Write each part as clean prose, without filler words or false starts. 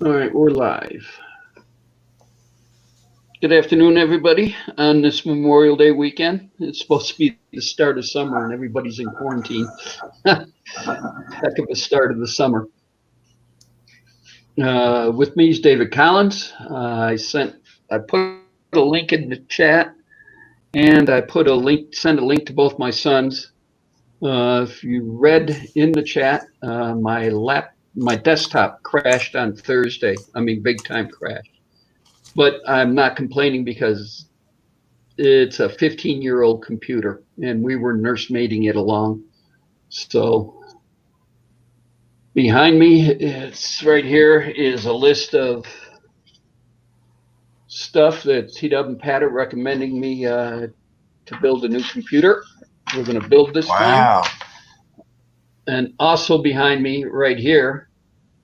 All right, we're live. Good afternoon, everybody. On this Memorial Day weekend, it's supposed to be the start of summer, and everybody's in quarantine. Heck of a start of the summer. With me is David Collins. I put a link in the chat, and I put send a link to both my sons. If you read in the chat, my desktop crashed on Thursday. I mean, big time crash. But I'm not complaining because it's a 15-year-old computer, and we were nursemaiding it along. So behind me, it's right here is a list of stuff that T-Dub and Pat are recommending me to build a new computer. We're going to build this thing. Wow. And also behind me right here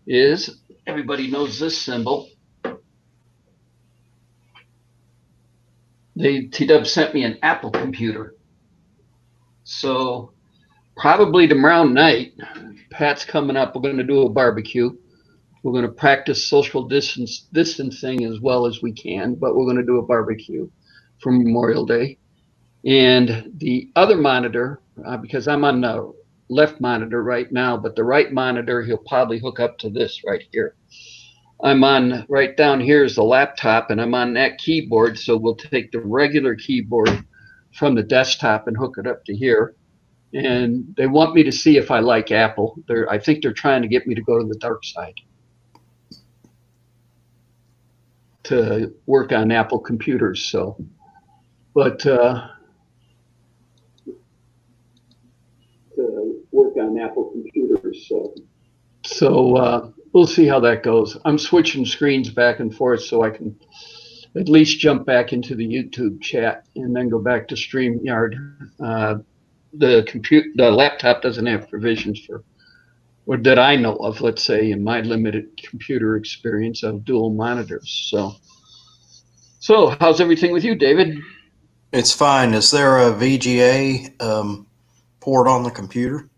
is, everybody knows this symbol. T-Dub sent me an Apple computer. So probably tomorrow night, Pat's coming up. We're going to do a barbecue. We're going to practice social distancing as well as we can, but we're going to do a barbecue for Memorial Day. And the other monitor, because I'm on the left monitor right now, but the right monitor, he'll probably hook up to this right here. I'm on, right down here is the laptop, and I'm on that keyboard, so we'll take the regular keyboard from the desktop and hook it up to here. And they want me to see if I like Apple. I think they're trying to get me to go to the dark side to work on Apple computers. So, but to work on Apple computers. So we'll see how that goes. I'm switching screens back and forth so I can at least jump back into the YouTube chat and then go back to StreamYard. The laptop doesn't have provisions for, or that I know of, let's say, in my limited computer experience of dual monitors. So how's everything with you, David? It's fine. Is there a VGA port on the computer?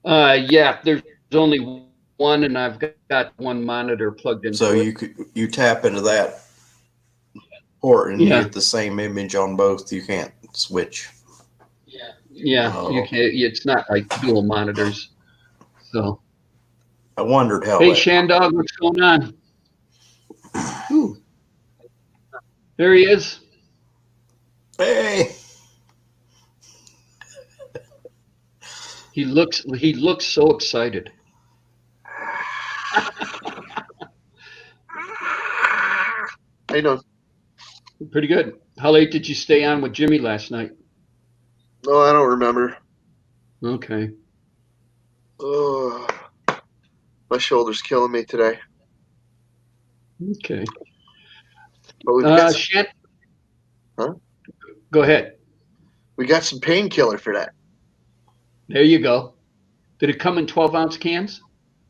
Yeah, there's only one, and I've got one monitor plugged into it. So you tap into that port and you get the same image on both. You can't switch. Yeah, you can't. It's not like dual monitors. So I wondered how. Hey, Shandog, what's going on? Ooh, there he is. Hey. He looks so excited. How you doing? Pretty good. How late did you stay on with Jimmy last night? No, I don't remember. Okay. Oh, my shoulder's killing me today. Okay. But we've got Huh? Go ahead. We got some painkiller for that. There you go. Did it come in 12-ounce cans?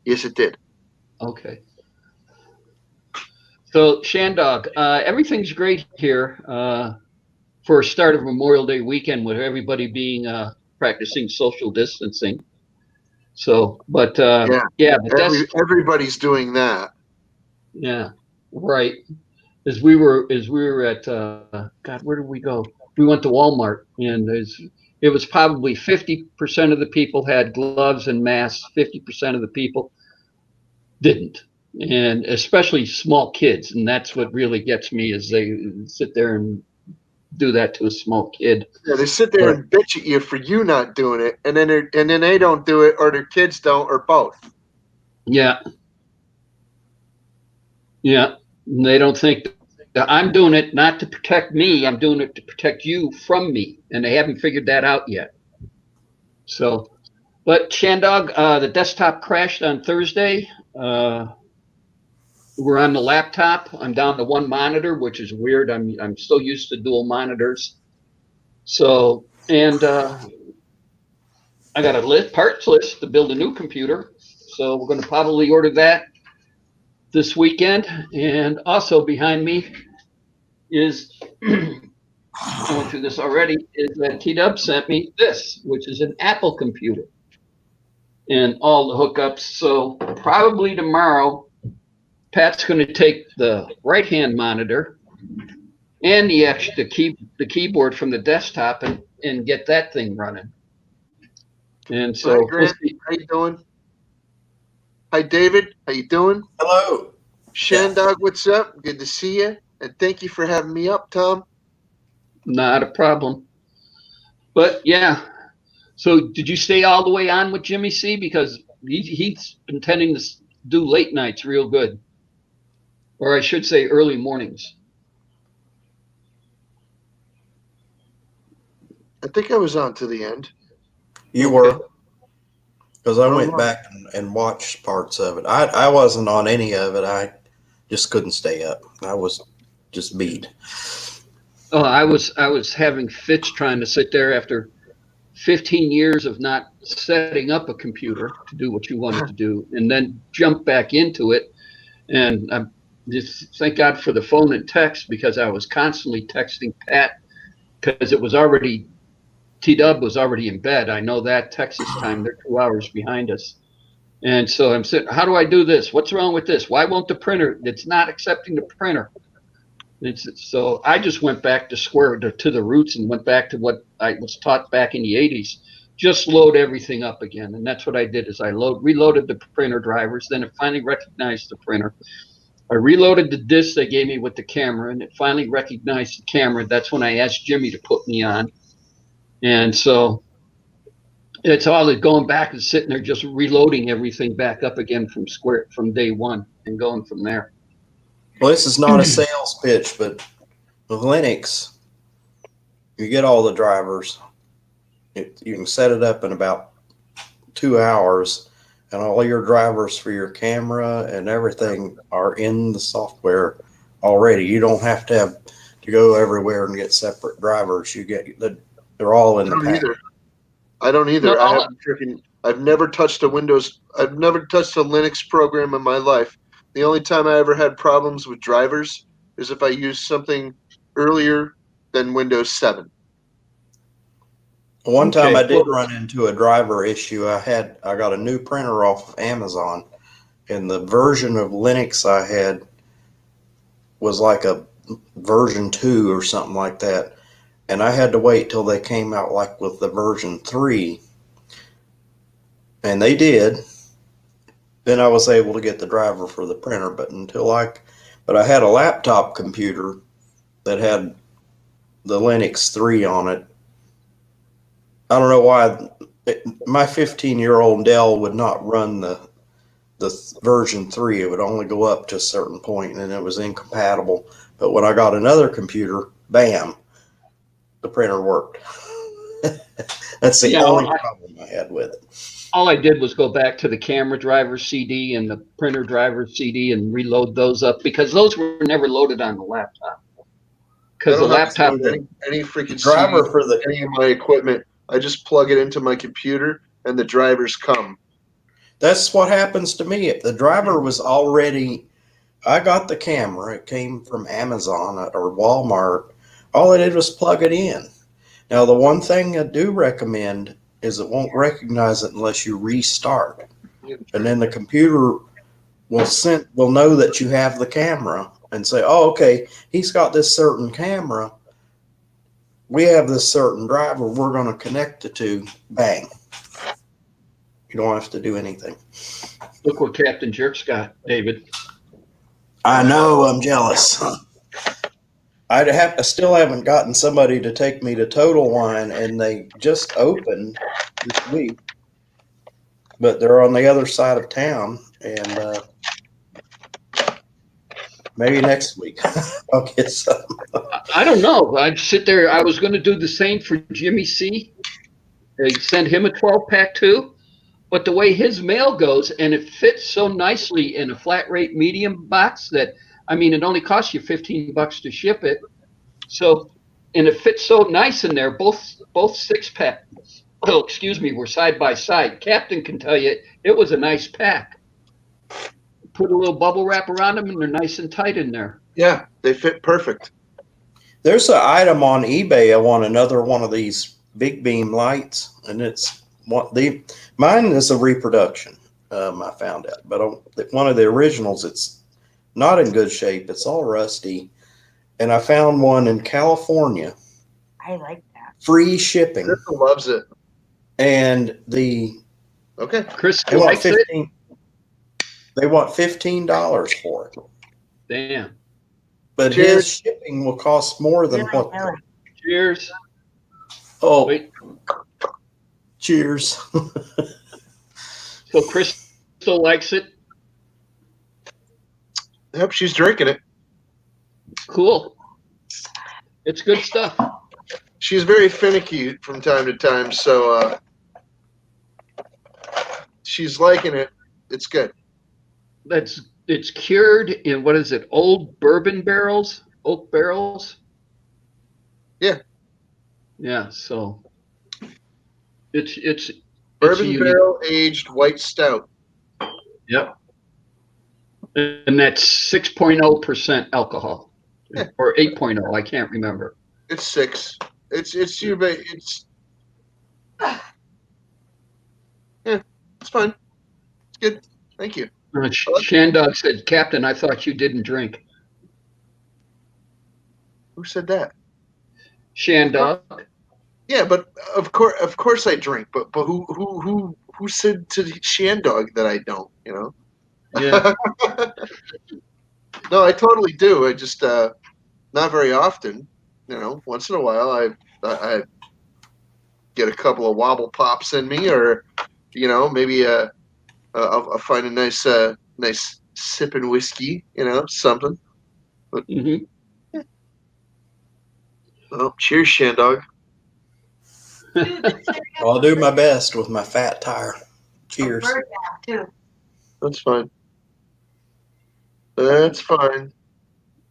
Yes, it did. Okay. So, Shandog, everything's great here for a start of Memorial Day weekend with everybody being practicing social distancing. So, but everybody's doing that. Yeah, right. As we were at God, where did we go? We went to Walmart, and it was probably 50% of the people had gloves and masks. 50% of the people didn't, and especially small kids. And that's what really gets me is they sit there and do that to a small kid. Yeah, they sit there and bitch at you for you not doing it, and then they don't do it, or their kids don't, or both. Yeah. Yeah, and they don't think that I'm doing it not to protect me. I'm doing it to protect you from me, and they haven't figured that out yet. So, but Shandog, the desktop crashed on Thursday. We're on the laptop. I'm down to one monitor, which is weird. I'm so used to dual monitors. So, and I got a parts list to build a new computer. So we're going to probably order that this weekend. And also behind me is, going through this already, is that T-Dub sent me this, which is an Apple computer and all the hookups. So probably tomorrow Pat's going to take the right-hand monitor and the keyboard from the desktop and get that thing running. And so, Hi, Grant. How you doing? Hi, David. How you doing? Hello. Shandog, what's up? Good to see you. And thank you for having me up, Tom. not a problem. But yeah, so did you stay all the way on with Jimmy C? Because he's been tending to do late nights real good. Or I should say early mornings. I think I was on to the end. You were. Because I went back and watched parts of it. I wasn't on any of it. I just couldn't stay up. I was just beat. Oh, I was having fits trying to sit there after 15 years of not setting up a computer to do what you wanted to do, and then jump back into it. And I just thank God for the phone and text, because I was constantly texting Pat, because it was already T-Dub was already in bed. I know that Texas time, they're 2 hours behind us. And so I'm sitting, how do I do this? What's wrong with this? Why won't the printer? It's not accepting the printer. So I just went back to the roots and went back to what I was taught back in the 80s. Just load everything up again. And that's what I did, is I reloaded the printer drivers. Then it finally recognized the printer. I reloaded the disk they gave me with the camera, and it finally recognized the camera. That's when I asked Jimmy to put me on. And so it's all going back and sitting there just reloading everything back up again from day one and going from there. Well, this is not a sales pitch, but with Linux, you get all the drivers. You can set it up in about 2 hours, and all your drivers for your camera and everything are in the software already. You don't have to go everywhere and get separate drivers. They're all in the pack. I don't either. No, I've never touched a Linux program in my life. The only time I ever had problems with drivers is if I used something earlier than Windows 7. One time I did run into a driver issue. I got a new printer off of Amazon, and the version of Linux I had was like a version 2 or something like that. And I had to wait till they came out like with the version 3. And they did. Then I was able to get the driver for the printer, but I had a laptop computer that had the Linux 3 on it. I don't know why my 15-year-old Dell would not run the version 3. It would only go up to a certain point, and it was incompatible. But when I got another computer, bam, the printer worked. That's the only problem I had with it. All I did was go back to the camera driver CD and the printer driver CD and reload those up, because those were never loaded on the laptop. Because the laptop, any freaking driver CD, for any of my equipment, I just plug it into my computer and the drivers come. That's what happens to me. The driver was already. I got the camera. It came from Amazon or Walmart. All I did was plug it in. Now, the one thing I do recommend is it won't recognize it unless you restart. And then the computer will know that you have the camera and say, oh, okay, he's got this certain camera. We have this certain driver. We're going to connect the two. Bang. You don't have to do anything. look what Captain Jerk's got, David. I know, I'm jealous. I still haven't gotten somebody to take me to Total Wine, and they just opened this week, but they're on the other side of town, and maybe next week I'll get some. I don't know. I'd sit there. I was going to do the same for Jimmy C. Send him a 12-pack too. But the way his mail goes, and it fits so nicely in a flat rate medium box that, I mean, it only costs you $15 to ship it. So, and it fits so nice in there. Both 6-packs, were side by side. Captain can tell you it was a nice pack. Put a little bubble wrap around them, and they're nice and tight in there. Yeah, they fit perfect. There's an item on eBay. I want another one of these big beam lights, and mine is a reproduction. I found out, but one of the originals, it's not in good shape. It's all rusty. And I found one in California, I like that. free shipping. Crystal loves it. And they Okay. Crystal want likes it. They want $15 for it. Damn. But Cheers. his shipping will cost more than Really, what. really. Cheers. Oh, Wait. cheers. So Crystal likes it. Yep, she's drinking it. Cool. It's good stuff. She's very finicky from time to time, so she's liking it. It's good. It's cured in, what is it, old bourbon barrels, oak barrels? Yeah. Yeah, so it's Bourbon unique. barrel aged white stout. Yep. And that's 6.0% alcohol. Yeah. Or 8.0, I can't remember. It's 6. It's it's fine. It's good. Thank you. Shandog said, Captain, I thought you didn't drink. Who said that? Shandog. Yeah, but of course I drink. But who said to Shandog that I don't? You know. Yeah. No, I totally do. I just not very often. You know, once in a while I get a couple of wobble pops in me, or you know, maybe I'll find a nice sipping whiskey. You know, something. But, Mm-hmm. well, cheers, Shandog. I'll do my best with my fat tire. Cheers. Bird bath, too. That's fine. That's fine.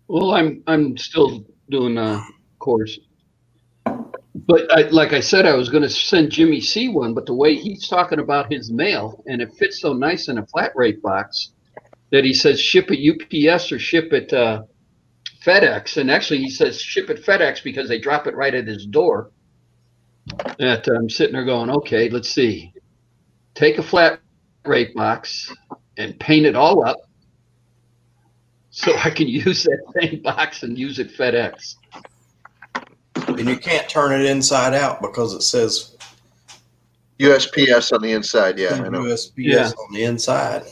Well, I'm still doing a course. But like I said, I was going to send Jimmy C one, but the way he's talking about his mail, and it fits so nice in a flat rate box, that he says ship at UPS or ship at FedEx. And actually, he says ship at FedEx because they drop it right at his door. That I'm sitting there going, okay, let's see. Take a flat rate box and paint it all up so I can use that same box and use it FedEx. And you can't turn it inside out because it says USPS on the inside. Yeah, I know. USPS on the inside.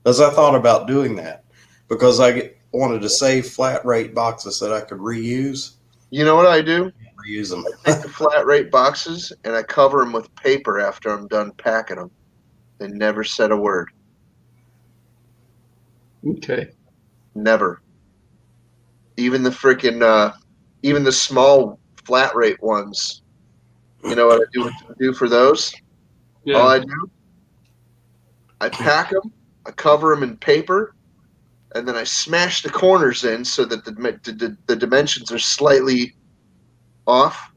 As I thought about doing that because I wanted to save flat rate boxes that I could reuse. You know what I do? Reuse them. I take the flat rate boxes and I cover them with paper after I'm done packing them. They never said a word. Okay. Never. Even the freaking, even the small flat rate ones. You know what I do for those? Yeah. All I do, I pack them, I cover them in paper, and then I smash the corners in so that the dimensions are slightly off.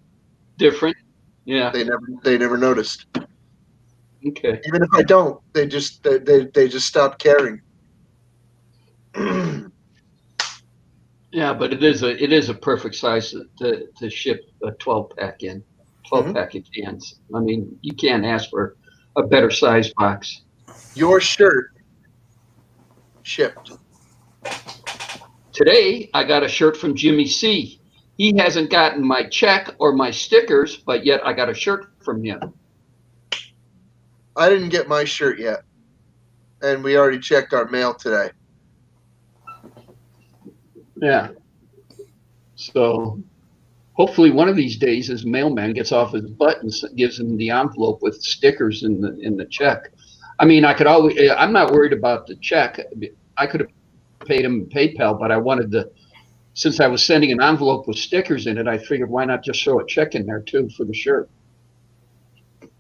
Different. Yeah. They never noticed. Okay. Even if I don't, they just stop caring. Yeah, but it is a perfect size to ship a 12-pack in, 12-pack of cans. I mean, you can't ask for a better size box. Your shirt shipped. Today, I got a shirt from Jimmy C. He hasn't gotten my check or my stickers, but yet I got a shirt from him. I didn't get my shirt yet, and we already checked our mail today. Yeah. So hopefully one of these days his mailman gets off his butt and gives him the envelope with stickers in the check. I mean, I'm not worried about the check. I could have paid him PayPal, but I wanted since I was sending an envelope with stickers in it, I figured why not just throw a check in there too for the shirt.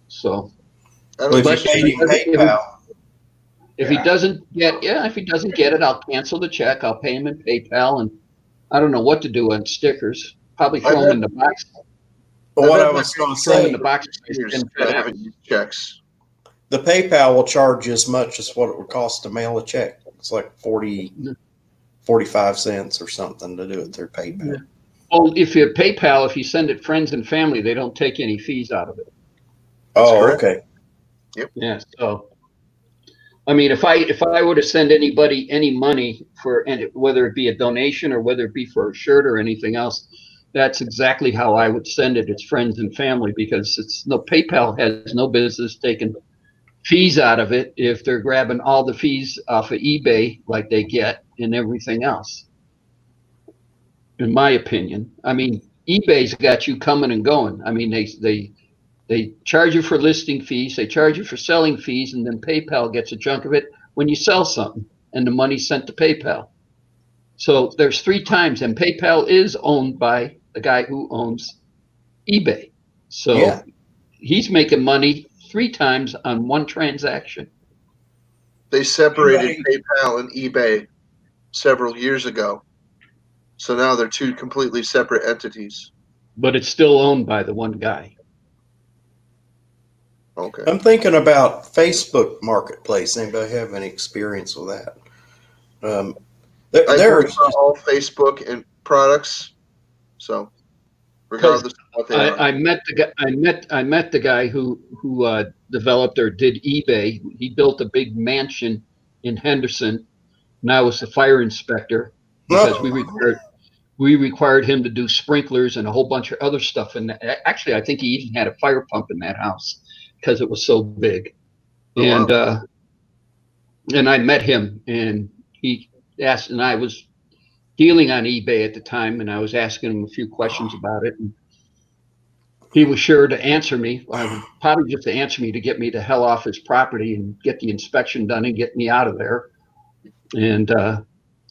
So Well, if you paid him PayPal. If he doesn't get it, I'll cancel the check. I'll pay him in PayPal, and I don't know what to do on stickers. Probably throw them in the box. But what I was going to say, in the box. I haven't used checks. the PayPal will charge you as much as what it would cost to mail a check. It's like 45 cents or something to do it through PayPal. Yeah. Well, if you PayPal, if you send it friends and family, they don't take any fees out of it. Oh, okay. Yep. Yeah. So I mean, if I were to send anybody any money for, and whether it be a donation or whether it be for a shirt or anything else, that's exactly how I would send it. It's friends and family, because it's no, PayPal has no business taking fees out of it if they're grabbing all the fees off of eBay like they get and everything else. In my opinion, I mean, eBay's got you coming and going. I mean, they charge you for listing fees, they charge you for selling fees, and then PayPal gets a chunk of it when you sell something, and the money's sent to PayPal. So there's three times, and PayPal is owned by the guy who owns eBay. Yeah. So he's making money three times on one transaction. They separated Right. PayPal and eBay several years ago. So now they're two completely separate entities. But it's still owned by the one guy. Okay. I'm thinking about Facebook Marketplace. Anybody have any experience with that? I There's work on all Facebook and products, so regardless of what they are. I met the guy. I met the guy who developed or did eBay. He built a big mansion in Henderson, and I was the fire inspector because we required him to do sprinklers and a whole bunch of other stuff. And actually, I think he even had a fire pump in that house because it was so big. Oh, And wow. and I met him, and he asked, and I was dealing on eBay at the time, and I was asking him a few questions about it. And he was sure to answer me. Probably just to answer me to get me the hell off his property and get the inspection done and get me out of there, and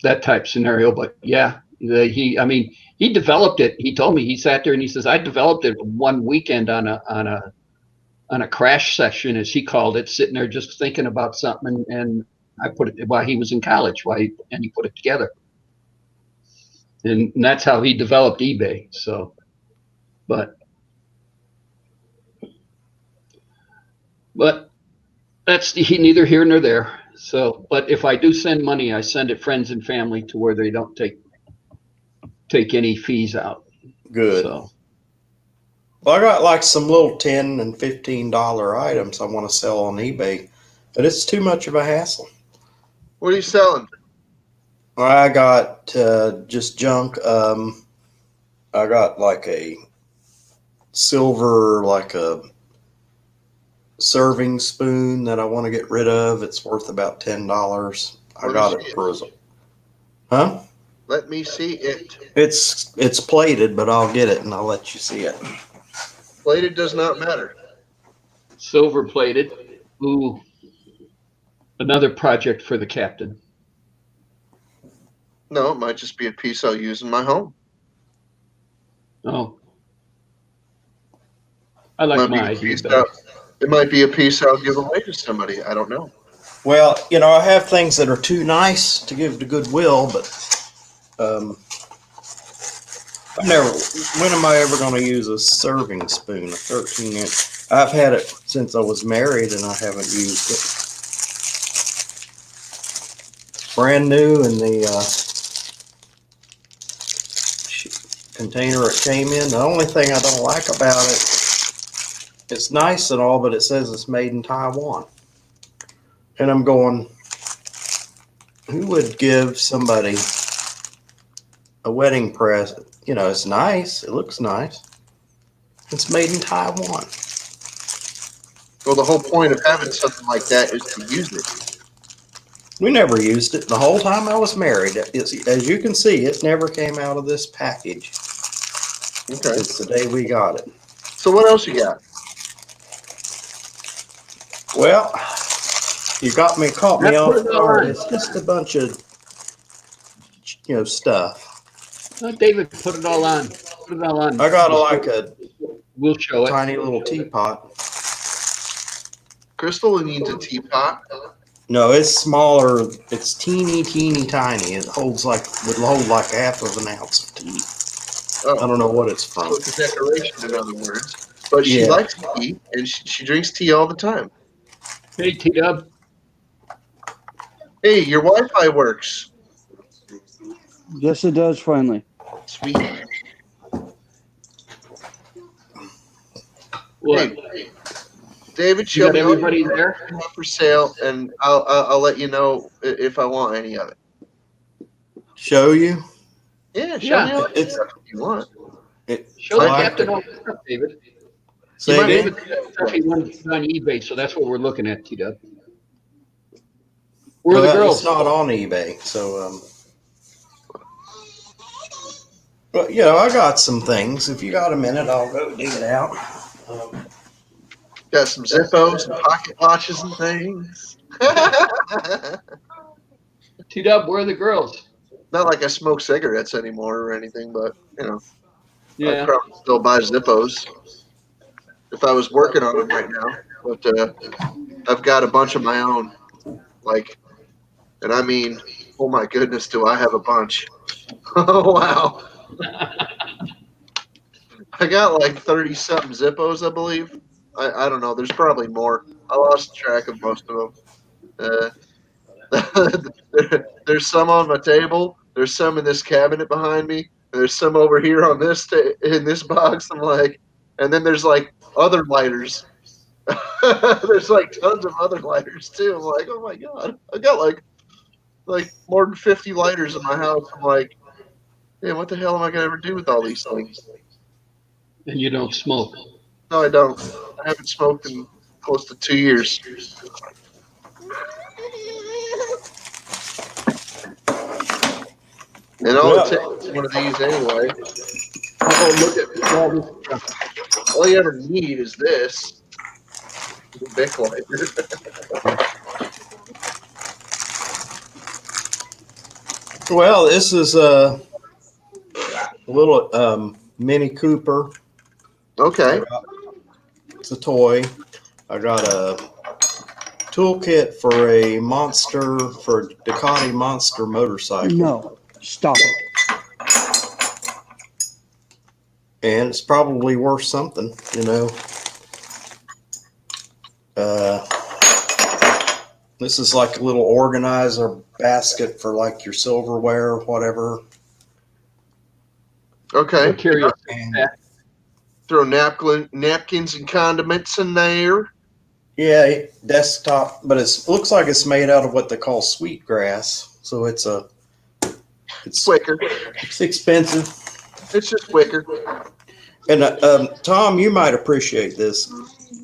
that type scenario. But yeah, I mean, he developed it. He told me, he sat there and he says, I developed it one weekend on a crash session, as he called it, sitting there just thinking about something, and I put it while he was in college, and he put it together, and that's how he developed eBay. So, but that's neither here nor there. So, but if I do send money, I send it friends and family to where they don't take any fees out. good. So, Well, I got like some little $10 and $15 items I want to sell on eBay, but it's too much of a hassle. What are you selling? I got just junk. I got like a silver, like a serving spoon that I want to get rid of. It's worth about $10. I got it for huh? Let me see it. It's plated, but I'll get it and I'll let you see it. Plated does not matter. silver plated. Ooh, another project for the captain. No, it might just be a piece I'll use in my home. Oh, I like my idea better. It might be a piece I'll give away to somebody. I don't know. Well, I have things that are too nice to give to Goodwill, but when am I ever going to use a serving spoon, a 13-inch? I've had it since I was married and I haven't used it. It's brand new in the container it came in. The only thing I don't like about it, it's nice and all, but it says it's made in Taiwan. And I'm going, who would give somebody a wedding present? It's nice. It looks nice. It's made in Taiwan. Well, the whole point of having something like that is to use it. We never used it the whole time I was married. As you can see, it never came out of this package. Okay. Since the day we got it. So what else you got? Well, caught me off guard. on. It's just a bunch of, stuff. David, put it all on. Put it all on. I got a We'll show it. tiny little teapot. Crystal needs a teapot. No, it's smaller. It's teeny tiny. It would hold like half of an ounce of tea. Oh, I don't know what it's from. so it's a decoration, in other words. But she Yeah. likes tea, and she drinks tea all the time. Hey, T-Dub. Hey, your Wi-Fi works. Yes, it does finally. Sweet. What? Hey, David, You show got me all everybody there? you have for sale, and I'll let you know if I want any of it. Show you. Yeah, show Yeah. me all the stuff if you want. Show the Like captain to- all the stuff, David. You Say might again. David stuff he won on eBay, so that's what we're looking at, T-Dub. Where are the Well, girls? it's not on eBay, so But I got some things. If you got a minute, I'll go dig it out. got some Zippos and pocket watches and things. T-Dub, where are the girls? Not like I smoke cigarettes anymore or anything, but I'd Yeah. probably still buy Zippos if I was working on them right now. But I've got a bunch of my own, and I mean, oh my goodness, do I have a bunch? Oh wow, I got like 30 something Zippos, I believe. I don't know. There's probably more. I lost track of most of them. There's some on my table. There's some in this cabinet behind me. And there's some over here on in this box. I'm like, and then there's like other lighters. There's like tons of other lighters too. I'm like, oh my god, I got like more than 50 lighters in my house. I'm like, man, what the hell am I gonna ever do with all these things? And you don't smoke. No, I don't. I haven't smoked in close to 2 years. And all it takes is one of these anyway. Oh, look at all this stuff. All you ever need is this. The Bic lighter. Well, this is a little Mini Cooper. Okay. It's a toy. I got a toolkit for a Ducati Monster motorcycle. No, stop it. And it's probably worth something, This is like a little organizer basket for like your silverware or whatever. Okay. Curious. And Throw napkins and condiments in there. yeah, desktop, but it looks like it's made out of what they call sweetgrass. So it's Wicker. it's expensive. It's just wicker. And Tom, you might appreciate this.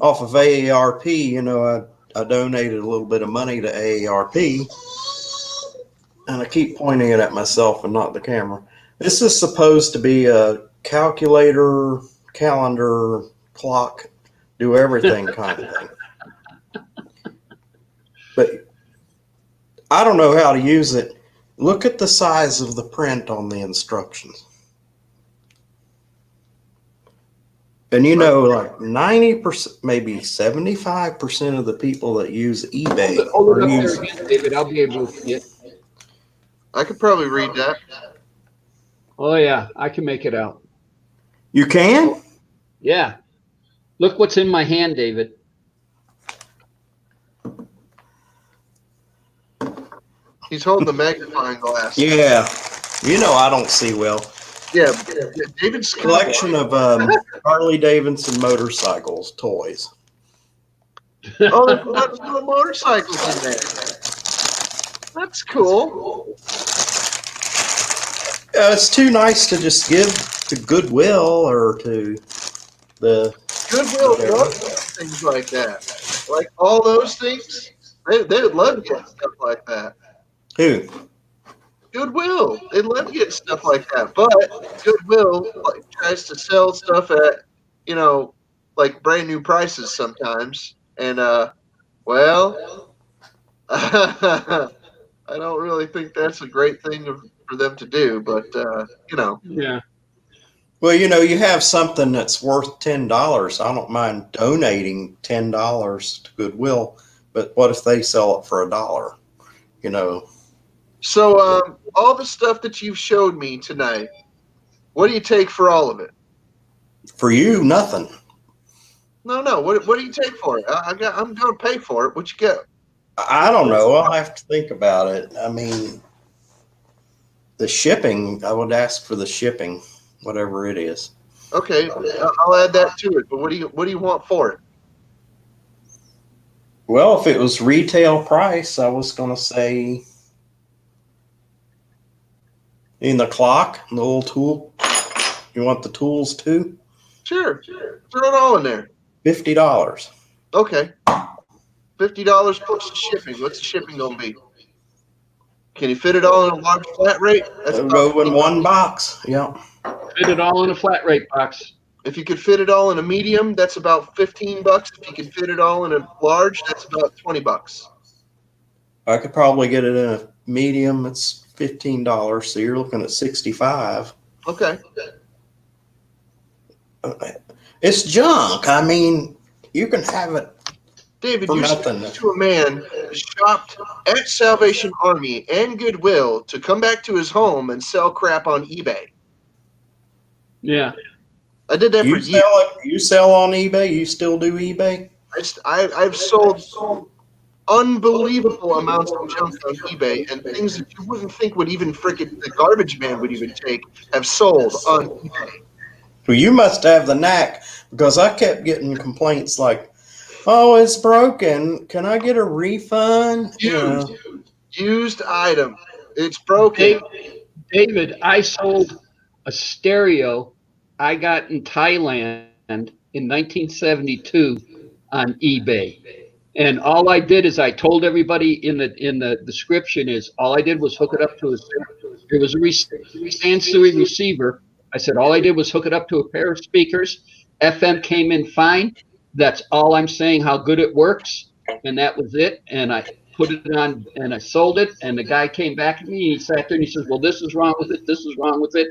Off of AARP, I donated a little bit of money to AARP, and I keep pointing it at myself and not the camera. This is supposed to be a calculator, calendar, clock, do everything kind of thing. But I don't know how to use it. Look at the size of the print on the instructions. And like 90%, maybe 75% of the people that use eBay Hold it are up there using. again, David. I'll be able to see it. I could probably read that. Oh, yeah. I can make it out. You can? Yeah. Look what's in my hand, David. He's holding the magnifying glass. Yeah. I don't see well. Yeah. David's Collection of Harley Davidson motorcycles, toys. Oh, there's a bunch of little motorcycles in there. That's cool. It's too nice to just give to Goodwill or to the Goodwill loves things like that. Like all those things, they would love getting stuff like that. who? Goodwill, they love getting stuff like that. But Goodwill tries to sell stuff at, like brand new prices sometimes. And well, I don't really think that's a great thing for them to do. But Yeah. Well, you have something that's worth $10. I don't mind donating $10 to Goodwill, but what if they sell it for $1? So all the stuff that you've showed me tonight, what do you take for all of it? For you, nothing. No. What do you take for it? I'm gonna pay for it. What you get? I don't know. I'll have to think about it. I mean, the shipping, I would ask for the shipping, whatever it is. Okay, I'll add that to it. But what do you want for it? Well, if it was retail price, I was going to say in the clock, the little tool. You want the tools too? Sure. Throw it all in there. $50. Okay. $50 plus the shipping. What's the shipping gonna be? Can you fit it all in a large flat rate? That's It'll about go in one box. Yeah. Fit it all in a flat rate box. If you could fit it all in a medium, that's about $15. If you can fit it all in a large, that's about $20. I could probably get it in a medium. It's $15, so you're looking at 65. Okay. It's junk. I mean, you can have it David, for you're nothing. speaking to a man who shopped at Salvation Army and Goodwill to come back to his home and sell crap on eBay. Yeah. I did that for You years. sell it. You sell on eBay. You still do eBay? I've sold unbelievable amounts of junk on eBay, and things that you wouldn't think would even frickin' the garbage man would even take have sold on eBay. Well, you must have the knack because I kept getting complaints like, "Oh, it's broken. Can I get a refund?" Used item. It's broken. David, I sold a stereo I got in Thailand in 1972 on eBay. And all I did is I told everybody in the description is all I did was hook it up to it was a Sansui receiver. I said all I did was hook it up to a pair of speakers. FM came in fine. That's all I'm saying, how good it works. And that was it. And I put it on and I sold it. And the guy came back at me and he sat there and he says, well, this is wrong with it. This is wrong with it.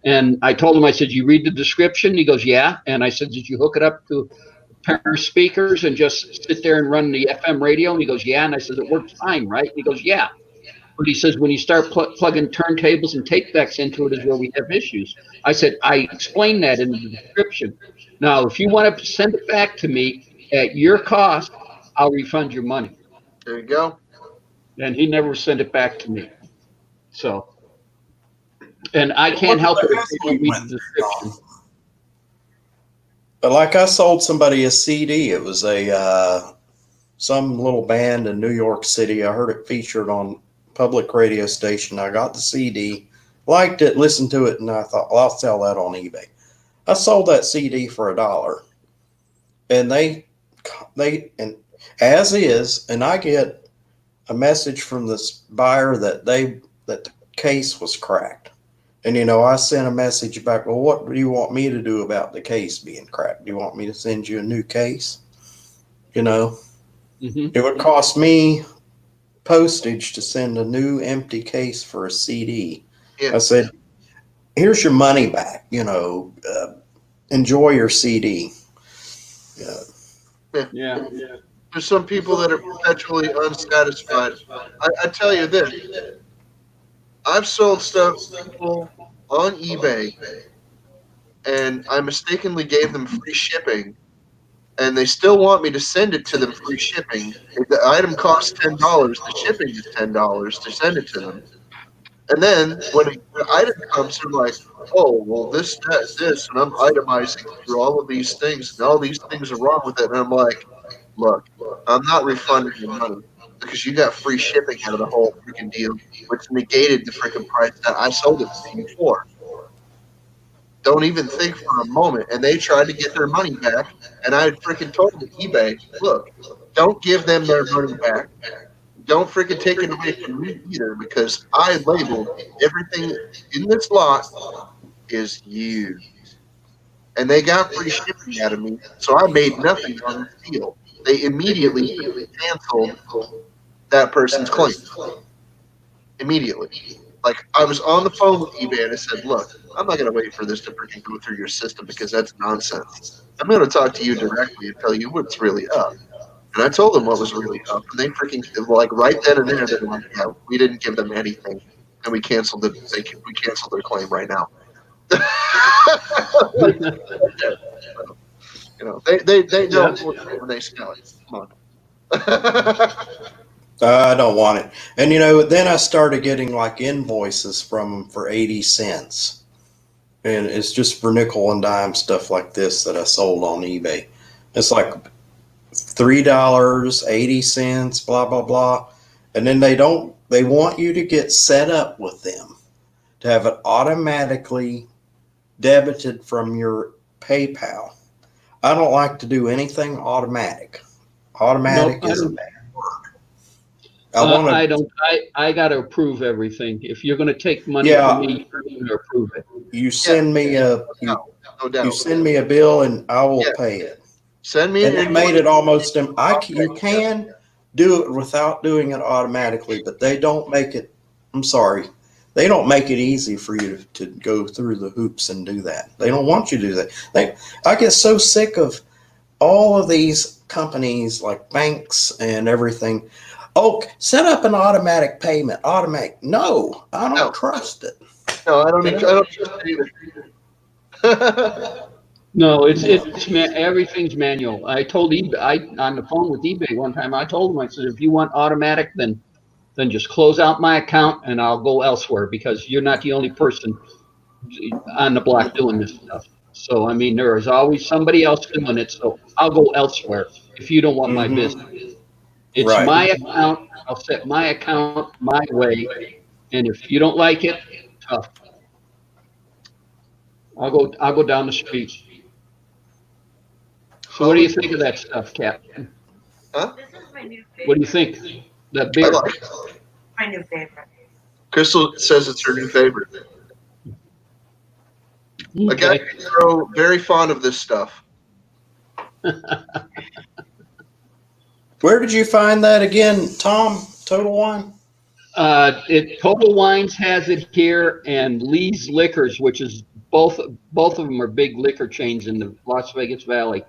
And I told him, I said, you read the description? He goes, yeah. And I said, did you hook it up to pair of speakers and just sit there and run the FM radio? And he goes, yeah. And I said, it works fine, right? And he goes, yeah. But he says, when you start plugging turntables and tape decks into it is where we have issues. I said, I explained that in the description. Now, if you want to send it back to me at your cost, I'll refund your money. There you go. And he never sent it back to me. So, and I can't help it if they don't read the description. But like I sold somebody a CD. It was a some little band in New York City. I heard it featured on public radio station. I got the CD, liked it, listened to it, and I thought, well, I'll sell that on eBay. I sold that CD for $1, and they and as is, and I get a message from this buyer that the case was cracked. And, I sent a message back, well, what do you want me to do about the case being cracked? Do you want me to send you a new case? Mm-hmm. It would cost me postage to send a new empty case for a CD. Yeah. I said, here's your money back, enjoy your CD. Yeah. There's some people that are perpetually unsatisfied. I tell you this. I've sold stuff to people on eBay, and I mistakenly gave them free shipping, and they still want me to send it to them free shipping. If the item costs $10, the shipping is $10 to send it to them. And then when the item comes, they're like, oh, well, this, and I'm itemizing through all of these things, and all these things are wrong with it. And I'm like, look, I'm not refunding your money because you got free shipping out of the whole freaking deal, which negated the freaking price that I sold it to you for. Don't even think for a moment. And they tried to get their money back, and I freaking told eBay, look, don't give them their money back. Don't freaking take it away from me either, because I labeled everything in this lot is used. And they got free shipping out of me, so I made nothing on this deal. They immediately canceled that person's claim. Immediately. Like, I was on the phone with eBay and I said, look, I'm not going to wait for this to freaking go through your system because that's nonsense. I'm going to talk to you directly and tell you what's really up. And I told them what was really up, and they freaking, like, right then and there, they're like, yeah, we didn't give them anything, and we canceled it. We canceled their claim right now. They know when they smell it. Come on. I don't want it. And, then I started getting, like, invoices from them for 80 cents. And it's just for nickel and dime stuff like this that I sold on eBay. It's like $3.80, blah, blah, blah. And then they want you to get set up with them to have it automatically debited from your PayPal. I don't like to do anything automatic. Automatic Nope, I is a don't. bad word. I want I to, don't. I got to approve everything. If you're going to take money yeah, from me, you're going to approve it. you send me a, No you doubt. send me a bill and I will Yeah. pay it. Send me And an they made it almost, you Okay. can do it without doing it automatically, but they don't make it, I'm sorry, they don't make it easy for you to go through the hoops and do that. They don't want you to do that. I get so sick of all of these companies like banks and everything. Oh, set up an automatic payment. Automatic. No, I don't No. trust it. No, I don't trust it either. No, everything's manual. I told eBay on the phone with eBay one time. I told them, I said, if you want automatic, then just close out my account and I'll go elsewhere because you're not the only person on the block doing this stuff. So I mean, there is always somebody else doing it. So I'll go elsewhere if you don't want my business. It's Right. my account. I'll set my account my way, and if you don't like it, tough. I'll go down the street. So what do you think of that stuff, Cap? Huh? This is my new favorite. What do you think? That I beer? like it. My new favorite. Crystal says it's her new favorite. A guy Okay. very fond of this stuff. Where did you find that again, Tom? Total Wine? Total Wines has it here, and Lee's Liquors, which is both of them are big liquor chains in the Las Vegas Valley.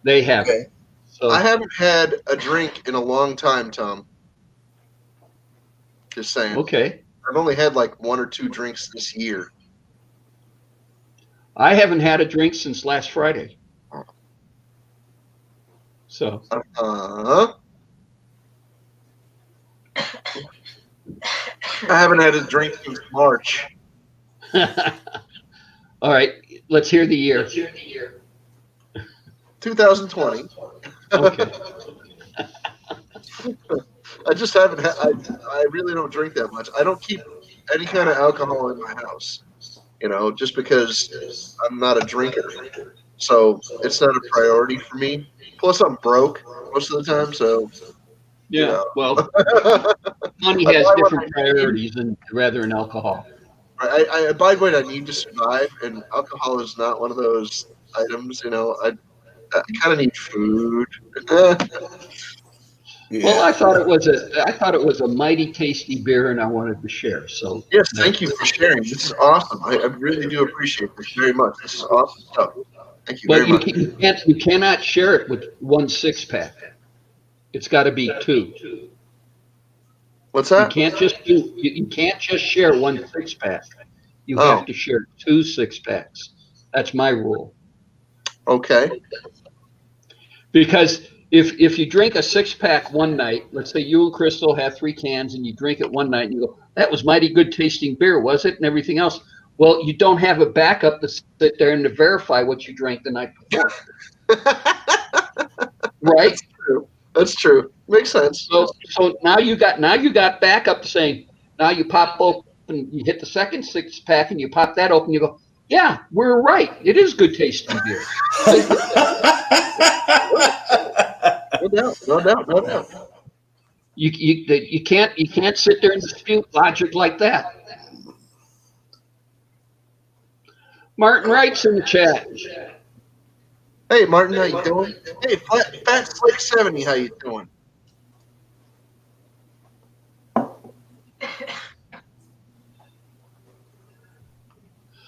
They have Okay. it. So I haven't had a drink in a long time, Tom. Just saying. okay. I've only had like one or two drinks this year. I haven't had a drink since last Friday. So I haven't had a drink since March. all right, let's hear the year. 2020. Okay. I just haven't had. I really don't drink that much. I don't keep any kind of alcohol in my house. Just because I'm not a drinker, so it's not a priority for me. Plus, I'm broke most of the time, so Yeah. Well, money I has buy what different priorities than rather than alcohol. I buy what I need to survive, and alcohol is not one of those items. I kind of need food. Well, Yeah. I thought it was a mighty tasty beer, and I wanted to share. So Yes, thank you for sharing. This is awesome. I really do appreciate this very much. This is awesome stuff. Thank you very but much. you cannot share it with 1 6-pack. It's got to be 2. What's You that? can't you can't just share 1 6-pack. You Oh, have to share 2 6-packs. That's my rule. okay. Because if you drink a 6-pack one night, let's say you and Crystal have 3 cans and you drink it one night and you go, that was mighty good tasting beer, was it? And everything else. Well, you don't have a backup to sit there and to verify what you drank the night before. Right? That's true. That's true. Makes sense. So now you got backup to saying, now you pop open, you hit the second 6-pack and you pop that open, you go, yeah, we're right. It is good tasting beer. No doubt. No doubt. No doubt. You can't sit there and dispute logic like that. Martin writes in the chat. Hey, Martin, how you doing? Hey, Fat Slick 70, how you doing?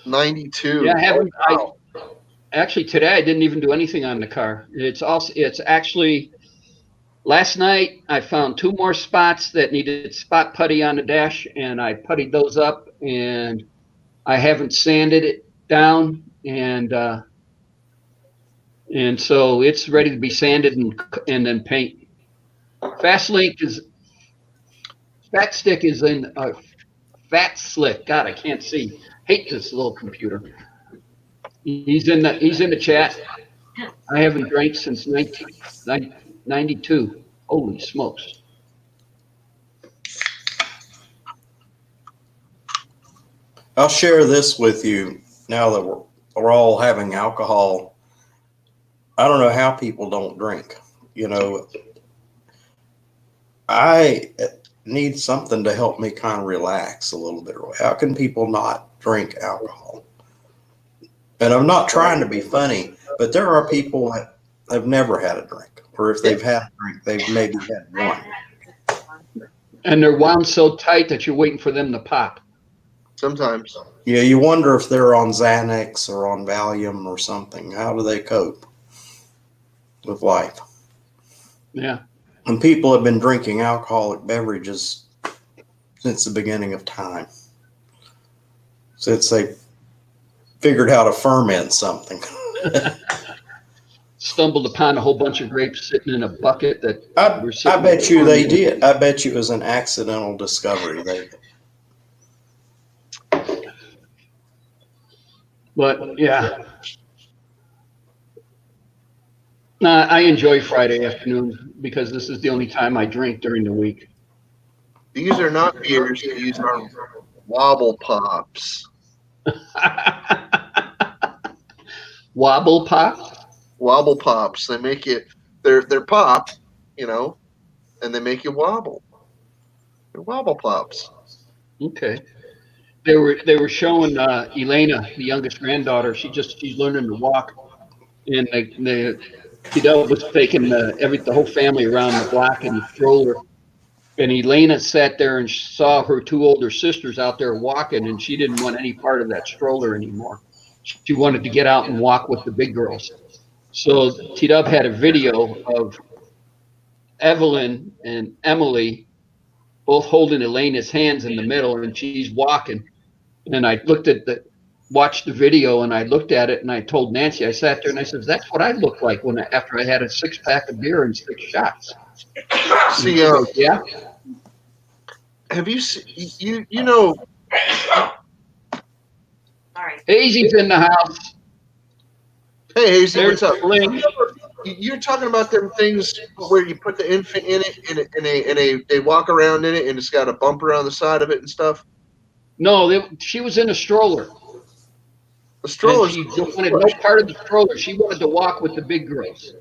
$92. Yeah, I haven't. Wow. Actually today I didn't even do anything on the car. It's actually last night I found 2 more spots that needed spot putty on the dash, and I puttied those up, and I haven't sanded it down, and so it's ready to be sanded and then paint. Fat Stick is in Fat Slick. God, I can't see. Hate this little computer. He's in the chat. I haven't drank since 92. Holy smokes. I'll share this with you now that we're all having alcohol. I don't know how people don't drink. You know, I need something to help me kind of relax a little bit. How can people not drink alcohol? And I'm not trying to be funny, but there are people that have never had a drink, or if they've had a drink, they've maybe had I one. haven't had one. And they're wound so tight that you're waiting for them to pop. Sometimes. Yeah, you wonder if they're on Xanax or on Valium or something. How do they cope with life? Yeah. And people have been drinking alcoholic beverages since the beginning of time, since they figured how to ferment something. Stumbled upon a whole bunch of grapes sitting in a bucket that were I sitting bet you they fermenting. did. I bet you it was an accidental discovery. But yeah, I enjoy Friday afternoons because this is the only time I drink during the week. These are not beers. These are wobble pops. Wobble pop? Wobble pops. They make it. They're pop, you know, and they make you wobble. They're wobble pops. Okay. They were showing Elena, the youngest granddaughter. She's learning to walk, and the T-Dub was taking the whole family around the block in the stroller. And Elena sat there and saw her two older sisters out there walking, and she didn't want any part of that stroller anymore. She wanted to get out and walk with the big girls. So T-Dub had a video of Evelyn and Emily both holding Elena's hands in the middle, and she's walking. And I watched the video, and I looked at it, and I told Nancy, I sat there and I said, "That's what I looked like after I had a 6-pack of beer and 6 shots." See, Yeah. have you seen, you know? Sorry. Hazy's in the house. Hey, Hazy, There's what's up? Bling. You're talking about them things where you put the infant in it, and they walk around in it, and it's got a bumper on the side of it and stuff. No, she was in a stroller, The and strollers. she wanted no part of the stroller. She wanted to walk with the big girls.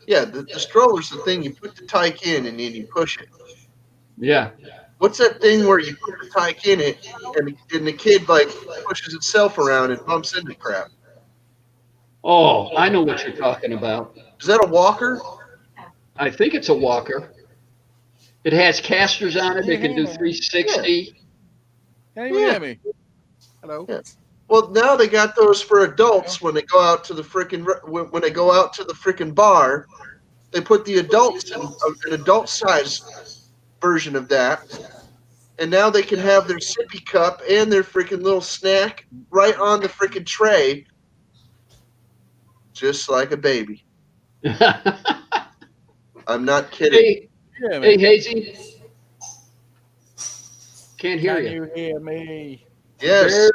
Yeah, the stroller's the thing you put the tyke in and then you push it. Yeah. What's that thing where you put the tyke in it and the kid like pushes itself around and bumps into crap? Oh, I know what you're talking about. Is that a walker? I think it's a walker. It has casters on it. They can do 360. Can't even hear me. Hello. Yeah. Well, now they got those for adults when they go out to the freaking bar. They put the adults in an adult size version of that, and now they can have their sippy cup and their freaking little snack right on the freaking tray, just like a baby. I'm not kidding. Hey, Hazy. Can't hear Can you. you hear me? Yes,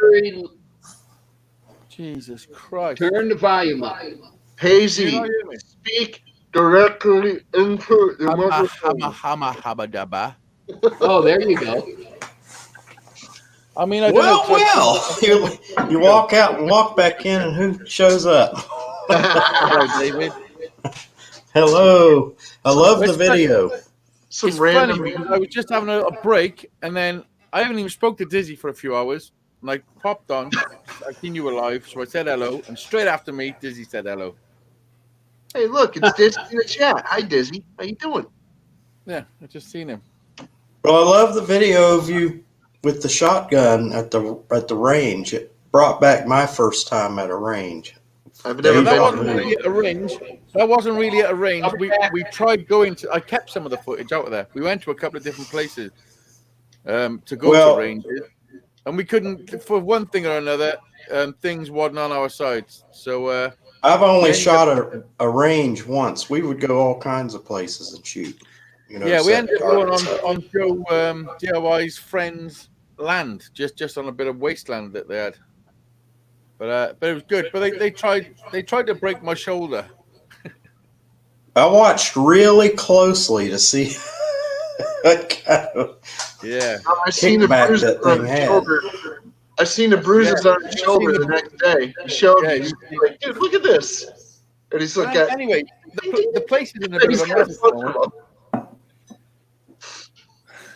Jesus Christ. Turn the volume up. Hazy, You not hear me? speak directly into the Hamma, microphone. hamma, habba, dabba. Oh, there you go. I mean, I don't know. You walk out and walk back in, and who shows up? Hello, David. Hello. I love the It's funny. video. Some It's random. funny because I was just having a break, and then I haven't even spoke to Dizzy for a few hours. And I popped on. I seen you were live, so I said hello. And straight after me, Dizzy said hello. Hey, look, it's Dizzy in the chat. Hi, Dizzy. How you doing? Yeah, I just seen him. Well, I love the video of you with the shotgun at the range. It brought back my first time at a range. I've never That been. wasn't really at a range. That wasn't really at a range. We tried going to. I kept some of the footage out of there. We went to a couple of different places to go to ranges, and we couldn't, for one thing or another. Things wasn't on our sides. So I've only shot a range once. We would go all kinds of places and shoot. You know, yeah, we ended up going targets. on Joe DIY's friend's land, just on a bit of wasteland that they had. But it was good. But they tried to break my shoulder. I watched really closely to see what kind of Yeah. I seen the kickback bruises that on thing his had. shoulder. I seen the bruises on his shoulder the next day. He showed Yeah, me. He's like, dude, look at this. And he's like, anyway, the place is in a bit he's of a got a mess. photo of him.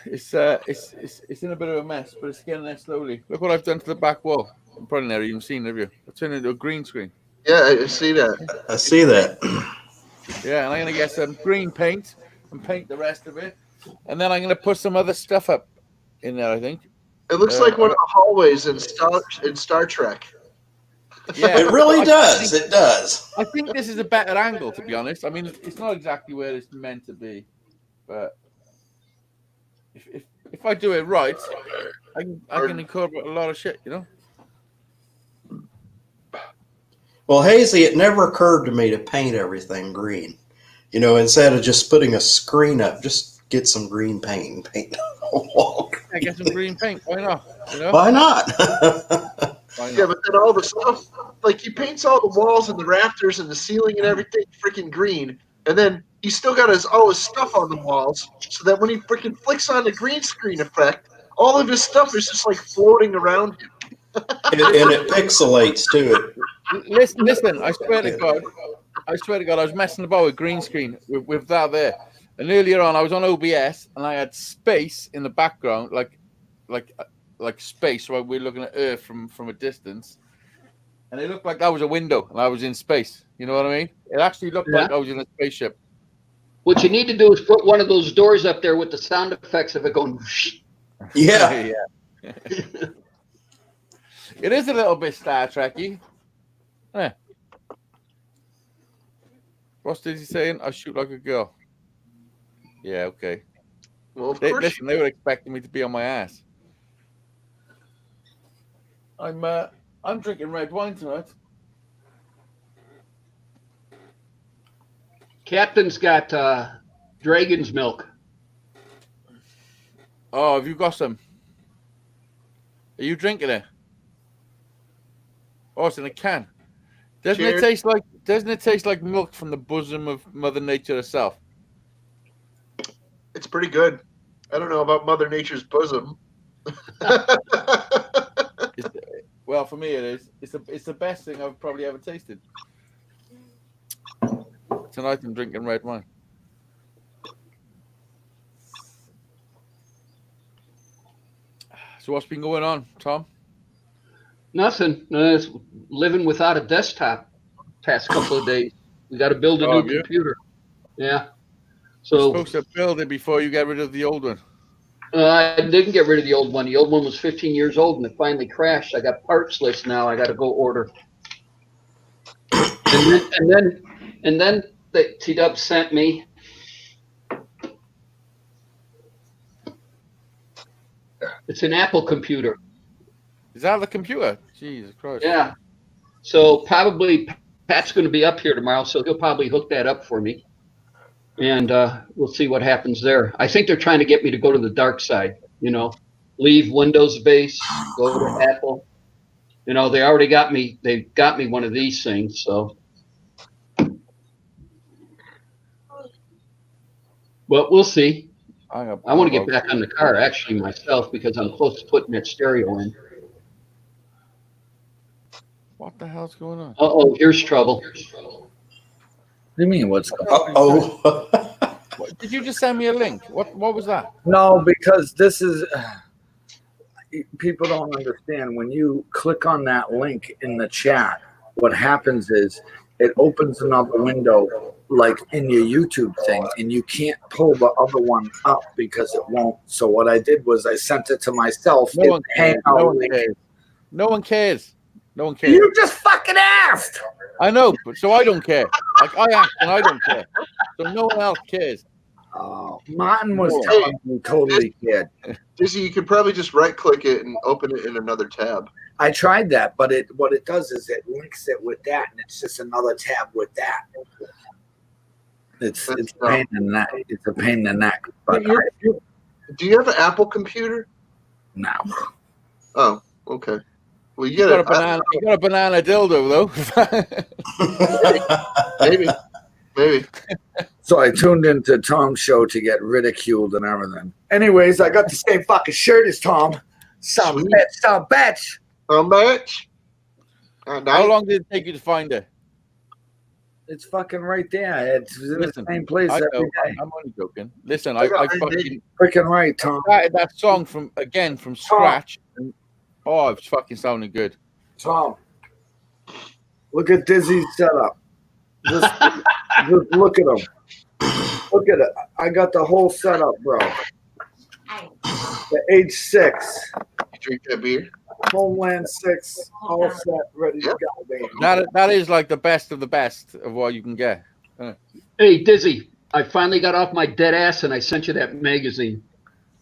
It's in a bit of a mess, but it's getting there slowly. Look what I've done to the back wall. I'm probably never even seen it, have you? I've turned it into a green screen. Yeah, I see that. I see that. Yeah, and I'm gonna get some green paint and paint the rest of it, and then I'm gonna put some other stuff up in there. I think. It looks like one of the hallways in Star Trek. Yeah, It really I does. think- It does. I think this is a better angle, to be honest. I mean, it's not exactly where it's meant to be, but if I do it right, I can incorporate a lot of shit, you know. Well, Hazy, it never occurred to me to paint everything green. You know, instead of just putting a screen up, just get some green paint and paint the whole wall. I get some green paint. Why not? You know. Why not? Why not? Yeah, but then all the stuff, like he paints all the walls and the rafters and the ceiling and everything freaking green, and then he's still got all his stuff on the walls, so that when he freaking flicks on the green screen effect, all of his stuff is just like floating around him. And it pixelates too. Listen, I swear to God, I was messing about with green screen with that there. And earlier on, I was on OBS and I had space in the background, like space. So we're looking at Earth from a distance, and it looked like that was a window and I was in space. You know what I mean? It actually looked like I was in a spaceship. What you need to do is put one of those doors up there with the sound effects of it going. Yeah. Yeah. It is a little bit Star Trek-y. Yeah. What's he saying? I shoot like a girl. Yeah, okay. Well, of They course. were expecting me to be on my ass. I'm drinking red wine tonight. Captain's got dragon's milk. Oh, have you got some? Are you drinking it? Oh, it's in a can. Doesn't Cheers. it taste like milk from the bosom of Mother Nature herself? It's pretty good. I don't know about Mother Nature's bosom. Well, for me it is. It's the best thing I've probably ever tasted. Tonight I'm drinking red wine. So what's been going on, Tom? Nothing. It's living without a desktop past couple of days. We got to build a Oh, new have you? computer. Yeah. You're So supposed to build it before you get rid of the old one. I didn't get rid of the old one. The old one was 15 years old and it finally crashed. I got parts list now. I got to go order. And then the T-Dub sent me. It's an Apple computer. Is that the computer? Jesus Christ. Yeah. So probably Pat's going to be up here tomorrow, so he'll probably hook that up for me. And we'll see what happens there. I think they're trying to get me to go to the dark side, you know, leave Windows base, go to Apple. You know, they already got me. They got me one of these things. So, but we'll see. I want to get back on the car actually myself because I'm close to putting that stereo in. What the hell's going on? Uh-oh, here's trouble. What do you mean? What's going on? Oh. Did you just send me a link? What was that? No, because this is people don't understand. When you click on that link in the chat, what happens is it opens another window like in your YouTube thing, and you can't pull the other one up because it won't. So what I did was I sent it to myself. No one cares. Hangout No one link. cares. No one cares. No one cares. You just fucking asked. I know, but so I don't care. Like I act and I don't care. So no one else cares. Martin was telling me totally kid. Dizzy, you could probably just right-click it and open it in another tab. I tried that, but what it does is it links it with that, and it's just another tab with that. It's a pain in the neck. It's a pain in the neck. But Do you have an Apple computer? no. Oh, okay. Well, you You get got a banana dildo though. maybe. So I tuned into Tom's show to get ridiculed and everything. Anyways, I got the same fucking shirt as Tom. Some Sweet. bitch, some bitch. How much? How long did it take you to find it? It's fucking right there. It's in Listen, the same place I every know, day. I'm only joking. Listen, I I got fucking Freaking right, Tom. started that song from scratch. And, oh, it's fucking sounding good. Tom, look at Dizzy's setup. Just look at him. Look at it. I got the whole setup, bro. The H6, You drink that beer? Homeland 6, all set, ready to go, baby. That is like the best of the best of what you can get. Hey, Dizzy, I finally got off my dead ass and I sent you that magazine.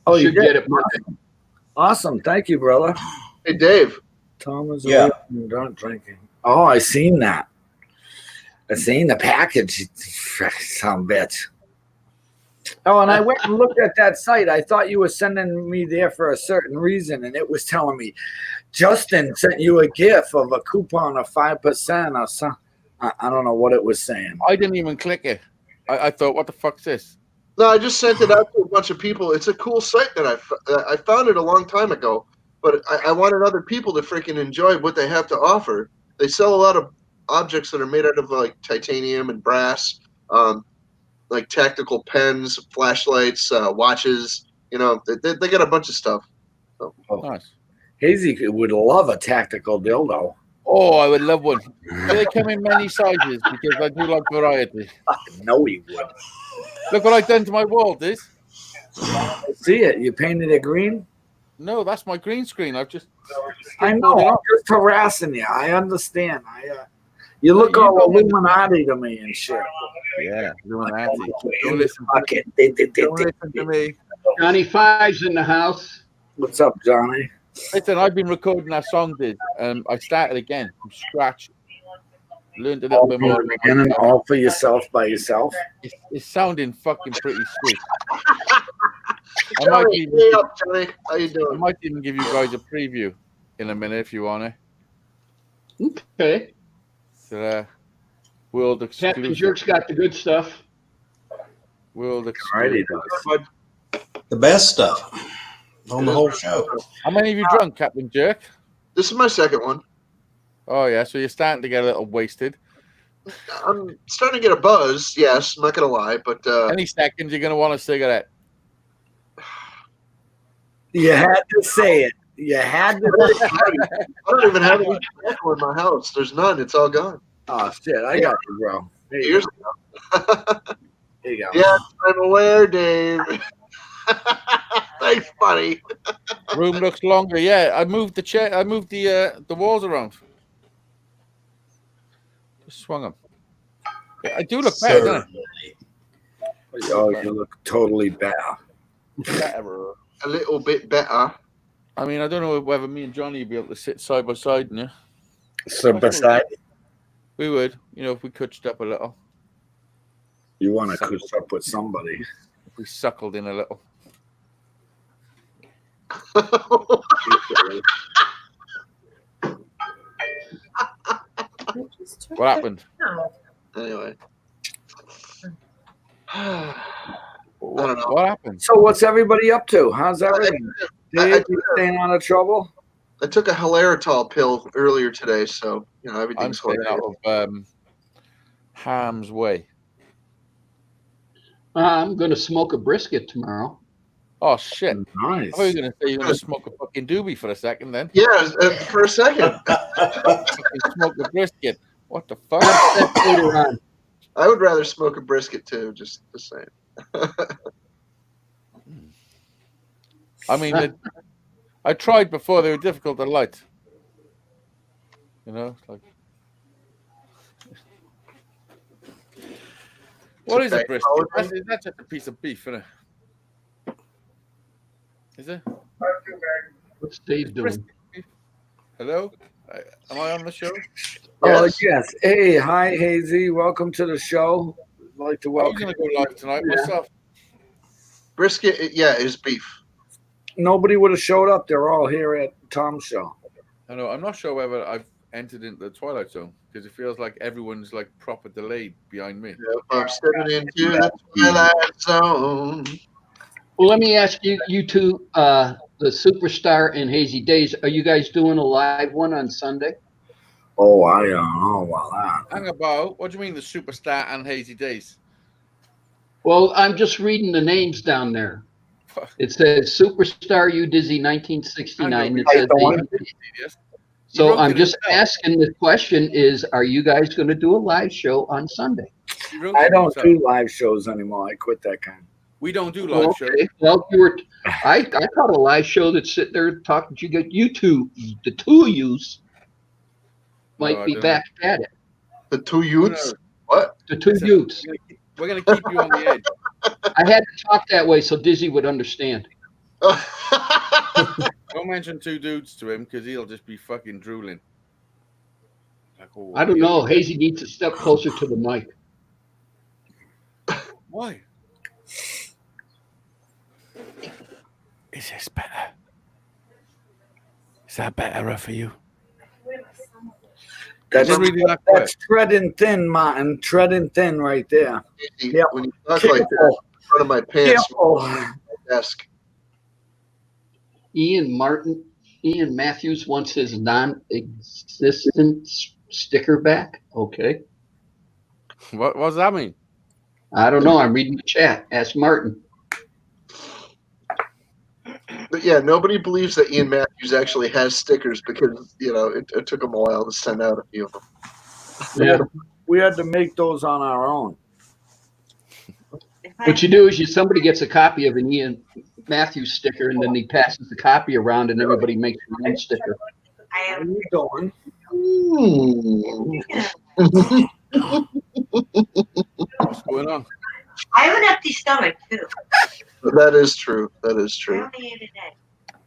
Oh, you should did? get it Monday. Awesome. Thank you, brother. Hey, Dave. Tom is Yeah. not drinking. Oh, I seen that. I seen the package. Some bitch. Oh, and I went and looked at that site. I thought you were sending me there for a certain reason, and it was telling me Justin sent you a gift of a coupon of 5% or something. I don't know what it was saying. I didn't even click it. I thought, what the fuck's this? No, I just sent it out to a bunch of people. It's a cool site that I found it a long time ago, but I wanted other people to freaking enjoy what they have to offer. They sell a lot of objects that are made out of like titanium and brass, like tactical pens, flashlights, watches. You know, they got a bunch of stuff. So. Nice. Hazy would love a tactical dildo. Oh, I would love one. They come in many sizes because I do like variety. No, he would. Look what I've done to my wall, this. See it? You painted it green? No, that's my green screen. I've just. I know. I'm just harassing you. I understand. You look You all don't Illuminati to me and shit. Yeah, Illuminati. Don't listen, Fucking don't listen to me. Johnny Five's in the house. What's up, Johnny? Listen, I've been recording that song, dude. I started again from scratch. Learned a little bit more. And all for yourself by yourself. It's sounding fucking pretty sweet. Johnny, hey up, Johnny. How you I doing? might even give you guys a preview in a minute if you want to. Okay. So, world Captain exclusive. Jerk's got the good stuff. World Alrighty, exclusive. The best stuff on the whole show. How many of you drunk, Captain Jerk? This is my second one. Oh yeah, so you're starting to get a little wasted. I'm starting to get a buzz. Yes, I'm not gonna lie, but Any second you're gonna want a cigarette. You had to say it. You had to. I don't even have any tobacco in my house. There's none. It's all gone. Oh shit! I got you, bro. Here you Years go. ago. Here you go. Yes, I'm aware, Dave. Thanks, buddy. Room looks longer. Yeah, I moved the chair. I moved the walls around. Just swung them. Yeah, I do look better, don't Oh, you look totally bad. I? Better. A little bit better. I mean, I don't know whether me and Johnny would be able to sit side by side, yeah. So beside, We would, if we coached up a little. you want to coach up with somebody. If we suckled in a little. What happened? Anyway. What, know. what happened? So what's everybody up to? How's everything? Dave, you staying out of trouble? I took a Hilaritol pill earlier today, so I'm everything's staying going out of harm's way. I'm going to smoke a brisket tomorrow. Oh shit! Nice. I thought you were gonna say you're gonna smoke a fucking doobie for a second, then. Yeah, for a second. Fucking smoke a brisket. What the fuck? Later on. I would rather smoke a brisket too. Just saying. I mean, I tried before. They were difficult to light. Like. What is a Okay. brisket? That's just a piece of beef, isn't it? Is it? What's Dave doing? Hello? Am I on the show? Oh, Yes. yes. Hey, hi, Hazy. Welcome to the show. I'd like to I'm welcome. going to go live tonight myself. Brisket, yeah, is beef. Nobody would have showed up. They're all here at Tom's show. I know. I'm not sure whether entered into the Twilight Zone because it feels like everyone's like proper delayed behind me. Yep, I'm stepping into the Twilight Zone. Well, let me ask you two, the Superstar and Hazy Days, are you guys doing a live one on Sunday? Oh, I don't know about that. Hang about. What do you mean the Superstar and Hazy Days? Well, I'm just reading the names down there. It says Superstar You Dizzy 1969. It says Hazy Days. So I'm just asking the question is, are you guys going to do a live show on Sunday? I don't do live shows anymore. I quit that kind. We don't do live shows. Well, I caught a live show that's sitting there talking to you two, the two of yous might be back at it. The two youths? What? The two youths. We're going to keep you on the edge. I had to talk that way so Dizzy would understand. Don't mention two dudes to him because he'll just be fucking drooling. Like, oh, I don't know. Hazy needs to step closer to the mic. Why? Is this better? Is that better for you? That's treading thin, Martin. Treading thin right there. Yeah. When you talk like that in front of my pants, my desk. Ian Matthews wants his non-existent sticker back. Okay. What does that mean? I don't know. I'm reading the chat. Ask Martin. But yeah, nobody believes that Ian Matthews actually has stickers because, it took him a while to send out a few of them. Yeah. We had to make those on our own. What you do is somebody gets a copy of an Ian Matthews sticker and then he passes the copy around and everybody makes their own sticker. I How am. you doing? What's going on? I have an empty stomach too. That is true. That is I true. only ate a day.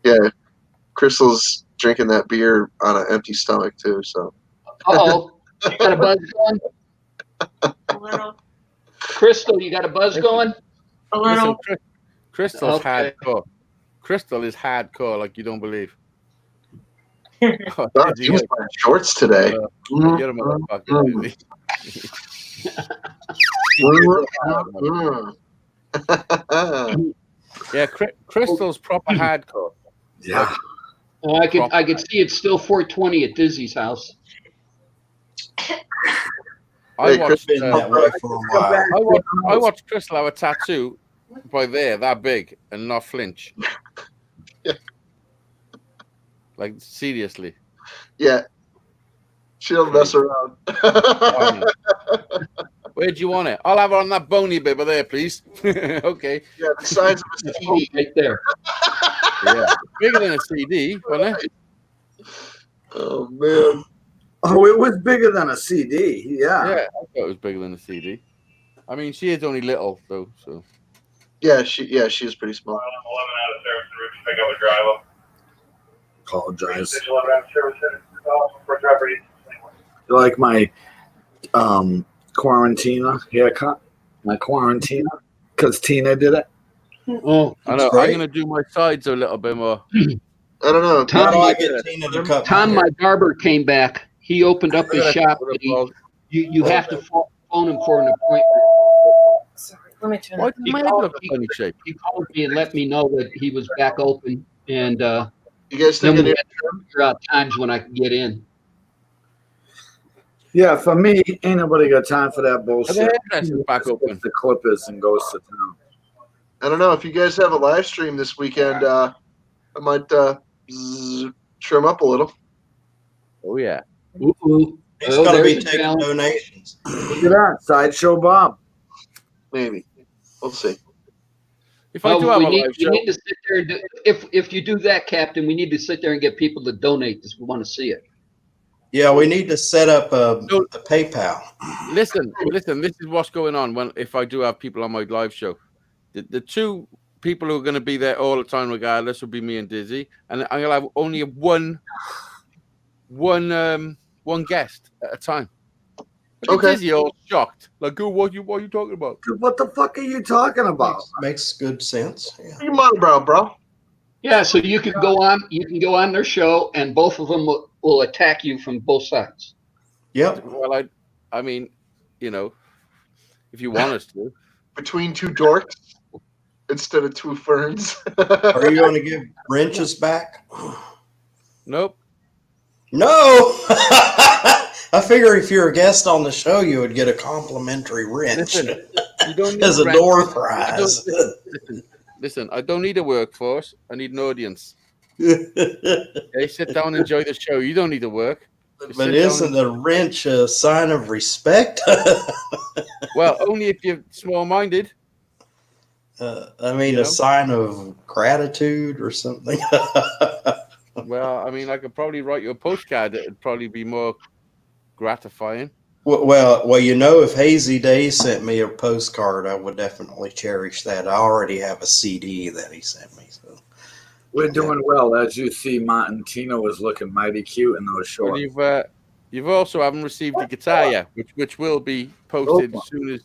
Yeah. Crystal's drinking that beer on an empty stomach too, so. Uh-oh. You got a buzz going? A little. Crystal, you got a buzz going? A little. Listen, Crystal's Okay. hardcore. Crystal is hardcore like you don't believe. God, he was wearing shorts today. Get him a fucking Yeah, Crystal's proper hardcore. Yeah. I could see it's still 4:20 at Dizzy's house. I Hey, watched Been that way for a while. I watched Crystal have a tattoo by there that big and not flinch. Yeah. Like seriously. Yeah. She don't mess around. Where'd you want it? I'll have it on that bony bit over there, please. Okay. Yeah, the size of a CD. Right there. Yeah. Bigger than a CD, wasn't it? Oh, man. Oh, it was bigger than a CD. Yeah. Yeah, I thought it was bigger than a CD. I mean, she is only little though, so. Yeah, she is pretty small. 11 out of service route to pick up a drive up. Apologize. 11 out of service for driver. You like my quarantina haircut? My quarantina? Because Tina did it? Oh, I know. great. I'm gonna do my sides a little bit more. I don't know. How do I Tom, get Tina to cut Tom, my my barber, came back. He opened up his shop. You have to phone him for an appointment. Sorry. Let me turn Why it. does my head look funny shape? He called me and let me know that he was back open, and You guys then think we it had to figure out times when I could get in. Yeah, for me, ain't nobody got time for that Are the bullshit. hairdressers back open? The Clippers and goes to town. I don't know. If you guys have a live stream this weekend, I might trim up a little. Oh yeah. Ooh. He's Oh, going to be there's a taking challenge. donations. Look at that. Sideshow Bob. Maybe. We'll see. If I do have a live we show, need to sit there and do, if you do that, Captain, we need to sit there and get people to donate because we want to see it. Yeah, we need to set up a PayPal. listen. This is what's going on if I do have people on my live show. The two people who are going to be there all the time, regardless, will be me and Dizzy, and I'm gonna have only one guest at a time. Okay. Dizzy all shocked, like, "Oh, what are you talking about?" What the fuck are you talking about? Makes good sense. Yeah. Your monobrow, bro. Yeah, so you can go on their show, and both of them will attack you from both sides. Yep. Well, I mean, you know, if you want us to. Between two dorks instead of two ferns. Are you going to give wrenches back? Nope. No. I figure if you're a guest on the show, you would get a complimentary wrench Listen, you don't need as a rent. door prize. Listen, I don't need a workforce. I need an audience. Okay, sit down and enjoy the show. You don't need to work. Just But sit down isn't a wrench a sign of respect? Well, only if you're small-minded. I mean, You know? a sign of gratitude or something. Well, I mean, I could probably write you a postcard. It'd probably be more gratifying. Well, you know, if Hazy Day sent me a postcard, I would definitely cherish that. I already have a CD that he sent me. So We're doing well. As you see, Martin Tino is looking mighty cute in those Well, shorts. you've also haven't received the guitar yet, which will be posted as soon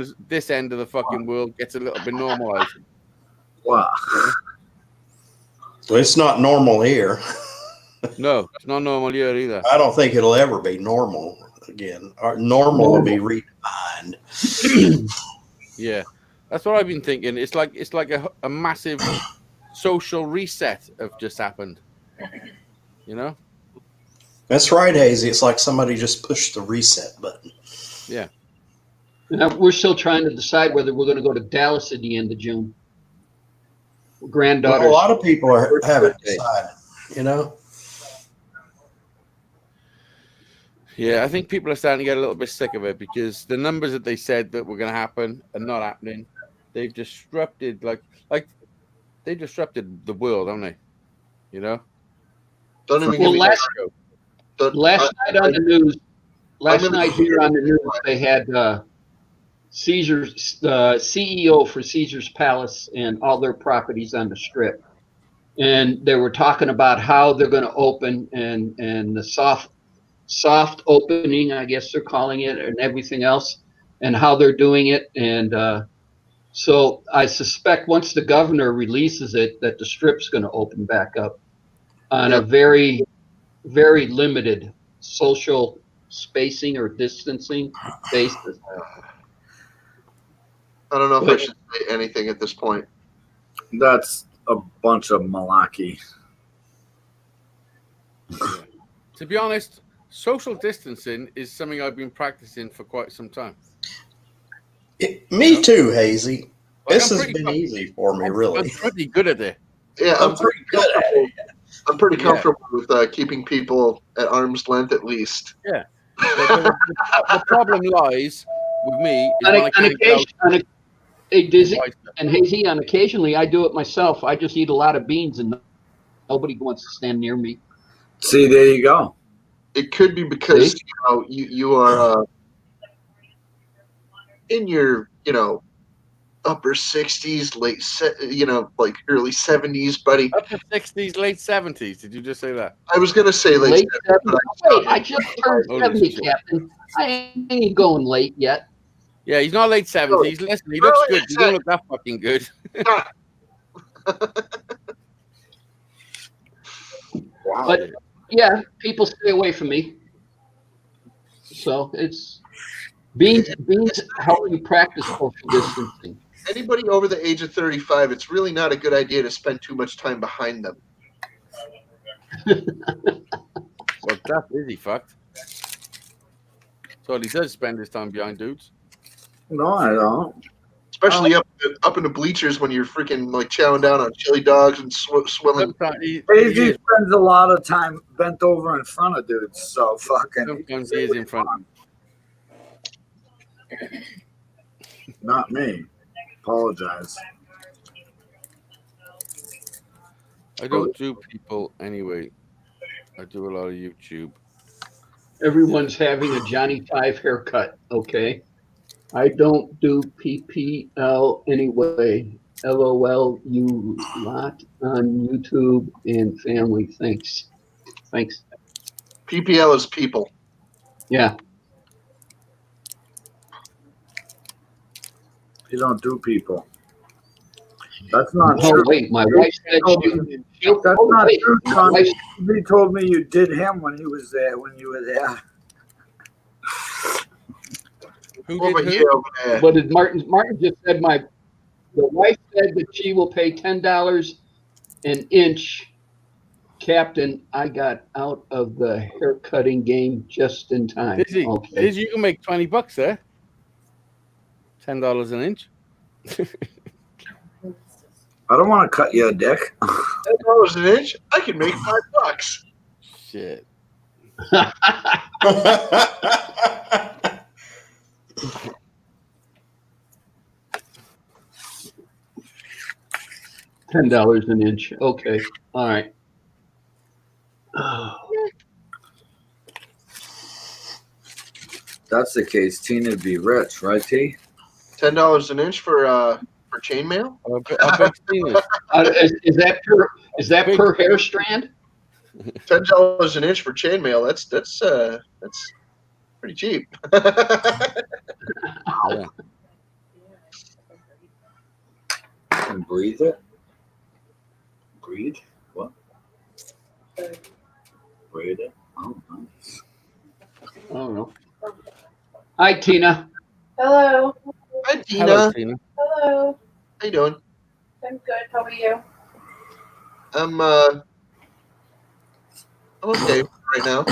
as this end of the fucking world gets a little bit normalized. Wow. it's not normal here. No, it's not normal here either. I don't think it'll ever be normal again. Normal will be redefined. Yeah, that's what I've been thinking. It's like a massive social reset have just happened. You know? That's right, Hazy. It's like somebody just pushed the reset button. Yeah. Now, we're still trying to decide whether we're going to go to Dallas at the end of June. Granddaughters. Well, a lot of people haven't decided, you know? Yeah, I think people are starting to get a little bit sick of it because the numbers that they said that were going to happen are not happening. They've disrupted, like they disrupted the world, haven't they? You know. Don't even Well, give me last night on the news. Last night here on the news, they had Caesar's CEO for Caesar's Palace and all their properties on the Strip, and they were talking about how they're going to open and the soft opening, I guess they're calling it, and everything else, and how they're doing it. And so I suspect once the governor releases it, that the Strip's going to open back up on a very, very limited social spacing or distancing basis. I don't know if I should say anything at this point. That's a bunch of malarkey. To be honest, social distancing is something I've been practicing for quite some time. Me too, Hazy. Like, This has been easy for me, really. I'm pretty good at it. Yeah, I'm pretty good at it. I'm pretty comfortable with keeping people at arm's length at least. Yeah. The problem lies with me is when I can't get out. Hey, Dizzy and Hazy, on occasionally I do it myself. I just eat a lot of beans and nobody wants to stand near me. See, there you go. It could be because you are in your upper 60s, like early 70s, buddy. Upper 60s, late 70s. Did you just say that? I was gonna say late 70s. Wait, I just turned 70, Captain. I ain't going late yet. Yeah, he's not late 70s. Listen, he looks good. He don't look that fucking good. Wow. But yeah, people stay away from me. So it's beans help you practice social distancing. Anybody over the age of 35, it's really not a good idea to spend too much time behind them. Well, that is he fucked. So he does spend his time behind dudes. No, I don't. Especially up in the bleachers when you're freaking like chowing down on chili dogs and swilling. Hazy spends a lot of time bent over in front of dudes, so fucking. Sometimes he is in front. Not me. Apologize. I don't do people anyway. I do a lot of YouTube. Everyone's having a Johnny Five haircut, okay? I don't do PPL anyway. LOL, you lot on YouTube and family. Thanks. PPL is people. Yeah. You don't do people. That's not Oh true. wait, my wife said she'll That's oh, not wait, true, my Tom. wife, He told me you did him when he was there. When you were there. Who What did about who? you over there? what did Martin just said the wife said that she will pay $10 an inch. Captain, I got out of the hair cutting game just in time. Dizzy, Okay. Dizzy, you can make $20 there. $10 an inch. I don't want to cut your dick. $10 an inch? I can make $5. Shit. $10 an inch. Okay. All right. That's the case. Tina'd be rich, right, T? $10 an inch for chainmail? I bet Tina's. Is that per hair strand? $10 an inch for chainmail. That's pretty cheap. Yeah. And breathe it. Breathe? What? Breathe it. Oh, nice. I don't know. Hi, Tina. Hello. Hi, Tina. Hello, Tina. Hello. How you doing? I'm good. How are you? I'm okay right now.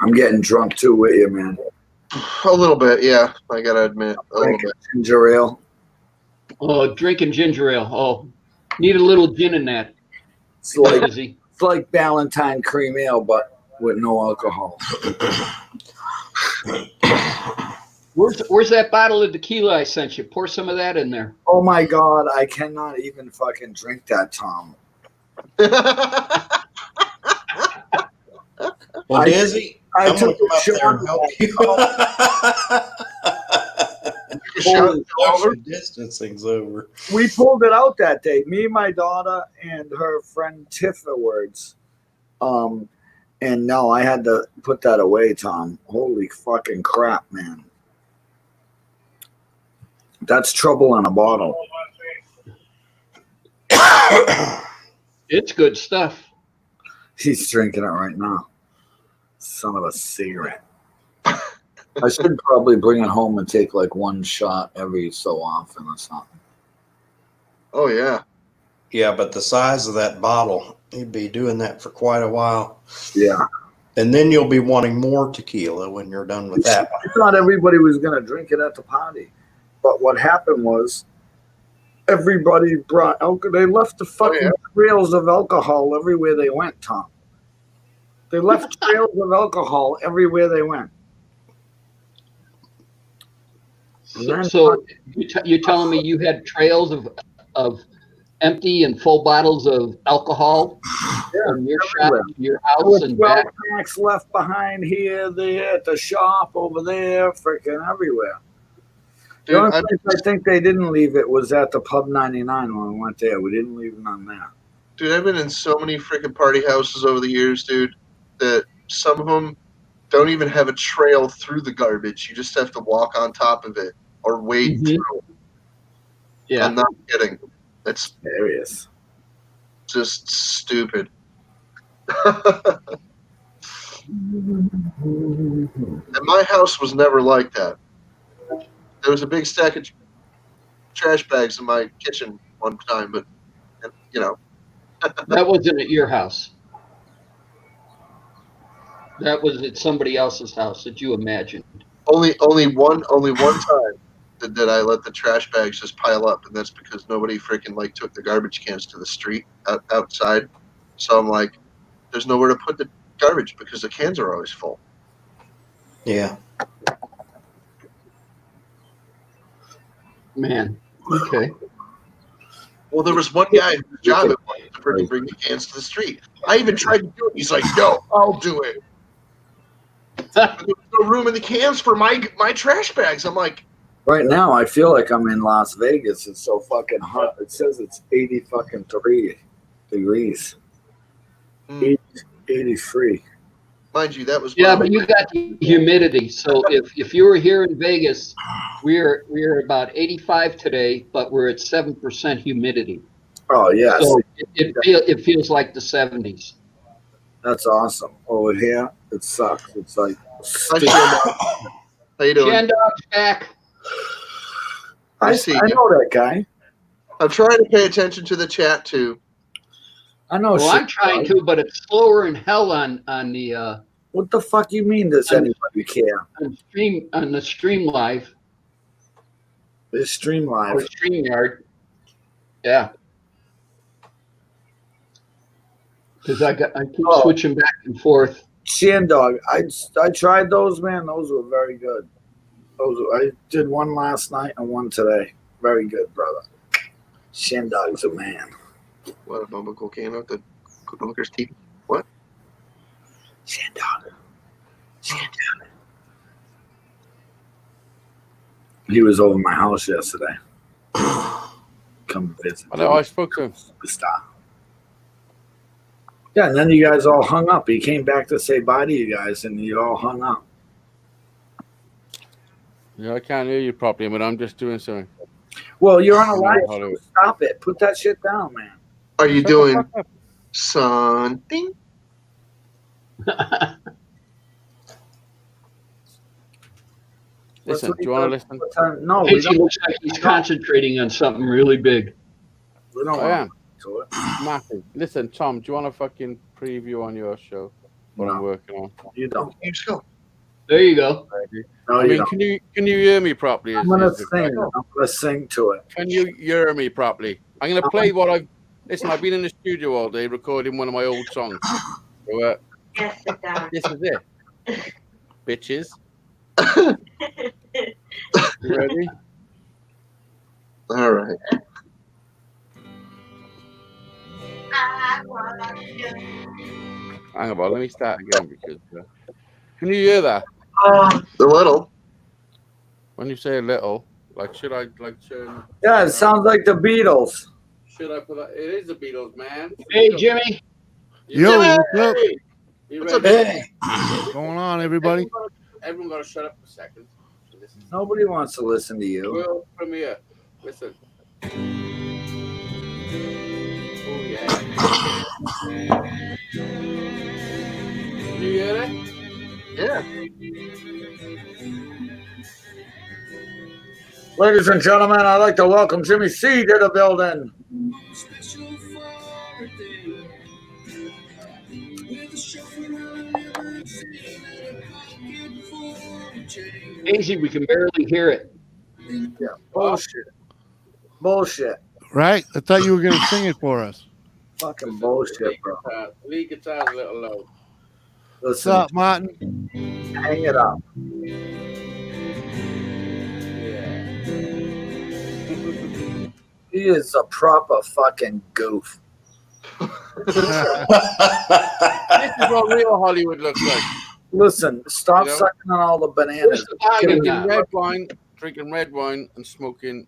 I'm getting drunk too with you, man. A little bit, yeah. I gotta admit, a little Drinking bit. ginger ale. Oh, drinking ginger ale. Oh, need a little gin in that. It's like Dizzy. Ballantine cream ale, but with no alcohol. Where's that bottle of tequila I sent you? Pour some of that in there. Oh my God, I cannot even fucking drink that, Tom. Well, Dizzy, I'm going to come up there and help you. Social distancing's over. We pulled it out that day. Me, my daughter, and her friend Tiff Edwards. And no, I had to put that away, Tom. Holy fucking crap, man. That's trouble in a bottle. It's good stuff. He's drinking it right now. Son of a cigarette. I should probably bring it home and take like one shot every so often or something. Oh yeah. Yeah, but the size of that bottle, you'd be doing that for quite a while. Yeah. And then you'll be wanting more tequila when you're done with that. I thought everybody was going to drink it at the party. But what happened was everybody brought alcohol. They left the fucking trails of alcohol everywhere they went, Tom. They left trails of alcohol everywhere they went. So you're telling me you had trails of empty and full bottles of alcohol from your shop, your house, and 12 back? packs left behind here, there, at the shop, over there, freaking everywhere. Dude, The only place I think they didn't leave it was at the Pub 99 when we went there. We didn't leave none there. Dude, I've been in so many freaking party houses over the years, dude, that some of them don't even have a trail through the garbage. You just have to walk on top of it or wade through. Yeah. I'm not kidding. That's Hilarious. just stupid. And my house was never like that. There was a big stack of trash bags in my kitchen one time, but you know. That wasn't at your house. That was at somebody else's house that you imagined. Only one time that I let the trash bags just pile up, and that's because nobody freaking like took the garbage cans to the street outside. So I'm like, there's nowhere to put the garbage because the cans are always full. Yeah. Man. Okay. Well, there was one guy whose job it was to freaking bring the cans to the street. I even tried to do it. He's like, no, I'll do it. But there was no room in the cans for my trash bags. I'm like, Right now, I feel like I'm in Las Vegas. It's so fucking hot. It says it's 83 degrees. 83. Mind you, that was Yeah, but you got the humidity. So if you were here in Vegas, we're about 85 today, but we're at 7% humidity. Oh yes, So it feels like the 70s. that's awesome. Over here, it sucks. It's like Hi, Shandog. How you doing? Shandog's back. I see know you. that guy. I'm trying to pay attention to the chat too. I know. Well, I'm trying to, but it's slower in hell on the What the fuck you mean? Does anybody care? on the stream live This stream or live. StreamYard. Yeah. Because I keep switching back and forth. Shandog. I tried those, man. Those were very good. I did one last night and one today. Very good, brother. Shandog's a man. What a bumble came out the Hooker's teeth. What? Shandog. He was over my house yesterday. Come visit. I know. I spoke to him. Superstar. Yeah, and then you guys all hung up. He came back to say bye to you guys, and you all hung up. Yeah, I can't hear you properly, but I'm just doing something. Well, you're on a live show. Stop it. Put that shit down, man. Are you doing something? Listen, do you want to listen? No, we Casey don't. looks like he's concentrating on something really big. We don't I am. want to it. Massive. Listen, Tom, do you want a fucking preview on your show? What I'm working on? You don't. You just go. There you go. No, I you mean, don't. can you hear me properly? I'm gonna sing. I'm gonna sing to it. Can you hear me properly? I'm gonna play what I've. Listen, I've been in the studio all day recording one of my old songs. So, Yes, sit down. this is it, bitches. You ready? All right. Hang on, let me start again because. Can you hear that? The little. When you say a little, like, should I like turn? Yeah, it sounds like the Beatles. Should I put that? It is the Beatles, man. Hey, Jimmy. You Yo, ready? what's up? You What's up, ready? hey? What's going on, everybody? Everyone got to shut up for a second. So this is Nobody wants to listen to you. world premiere. Listen. Oh yeah. You hear it? Yeah. Ladies and gentlemen, I'd like to welcome Jimmy C to the building. Casey, we can barely hear it. Yeah, bullshit. Bullshit. Right? I thought you were going to sing it for us. Fucking bullshit, bro. Lead guitar's a little low. What's Listen, up, Martin? hang it up. Yeah. He is a proper fucking goof. This is what real Hollywood looks like. Listen, stop You know? sucking on all the bananas. Drinking red wine and smoking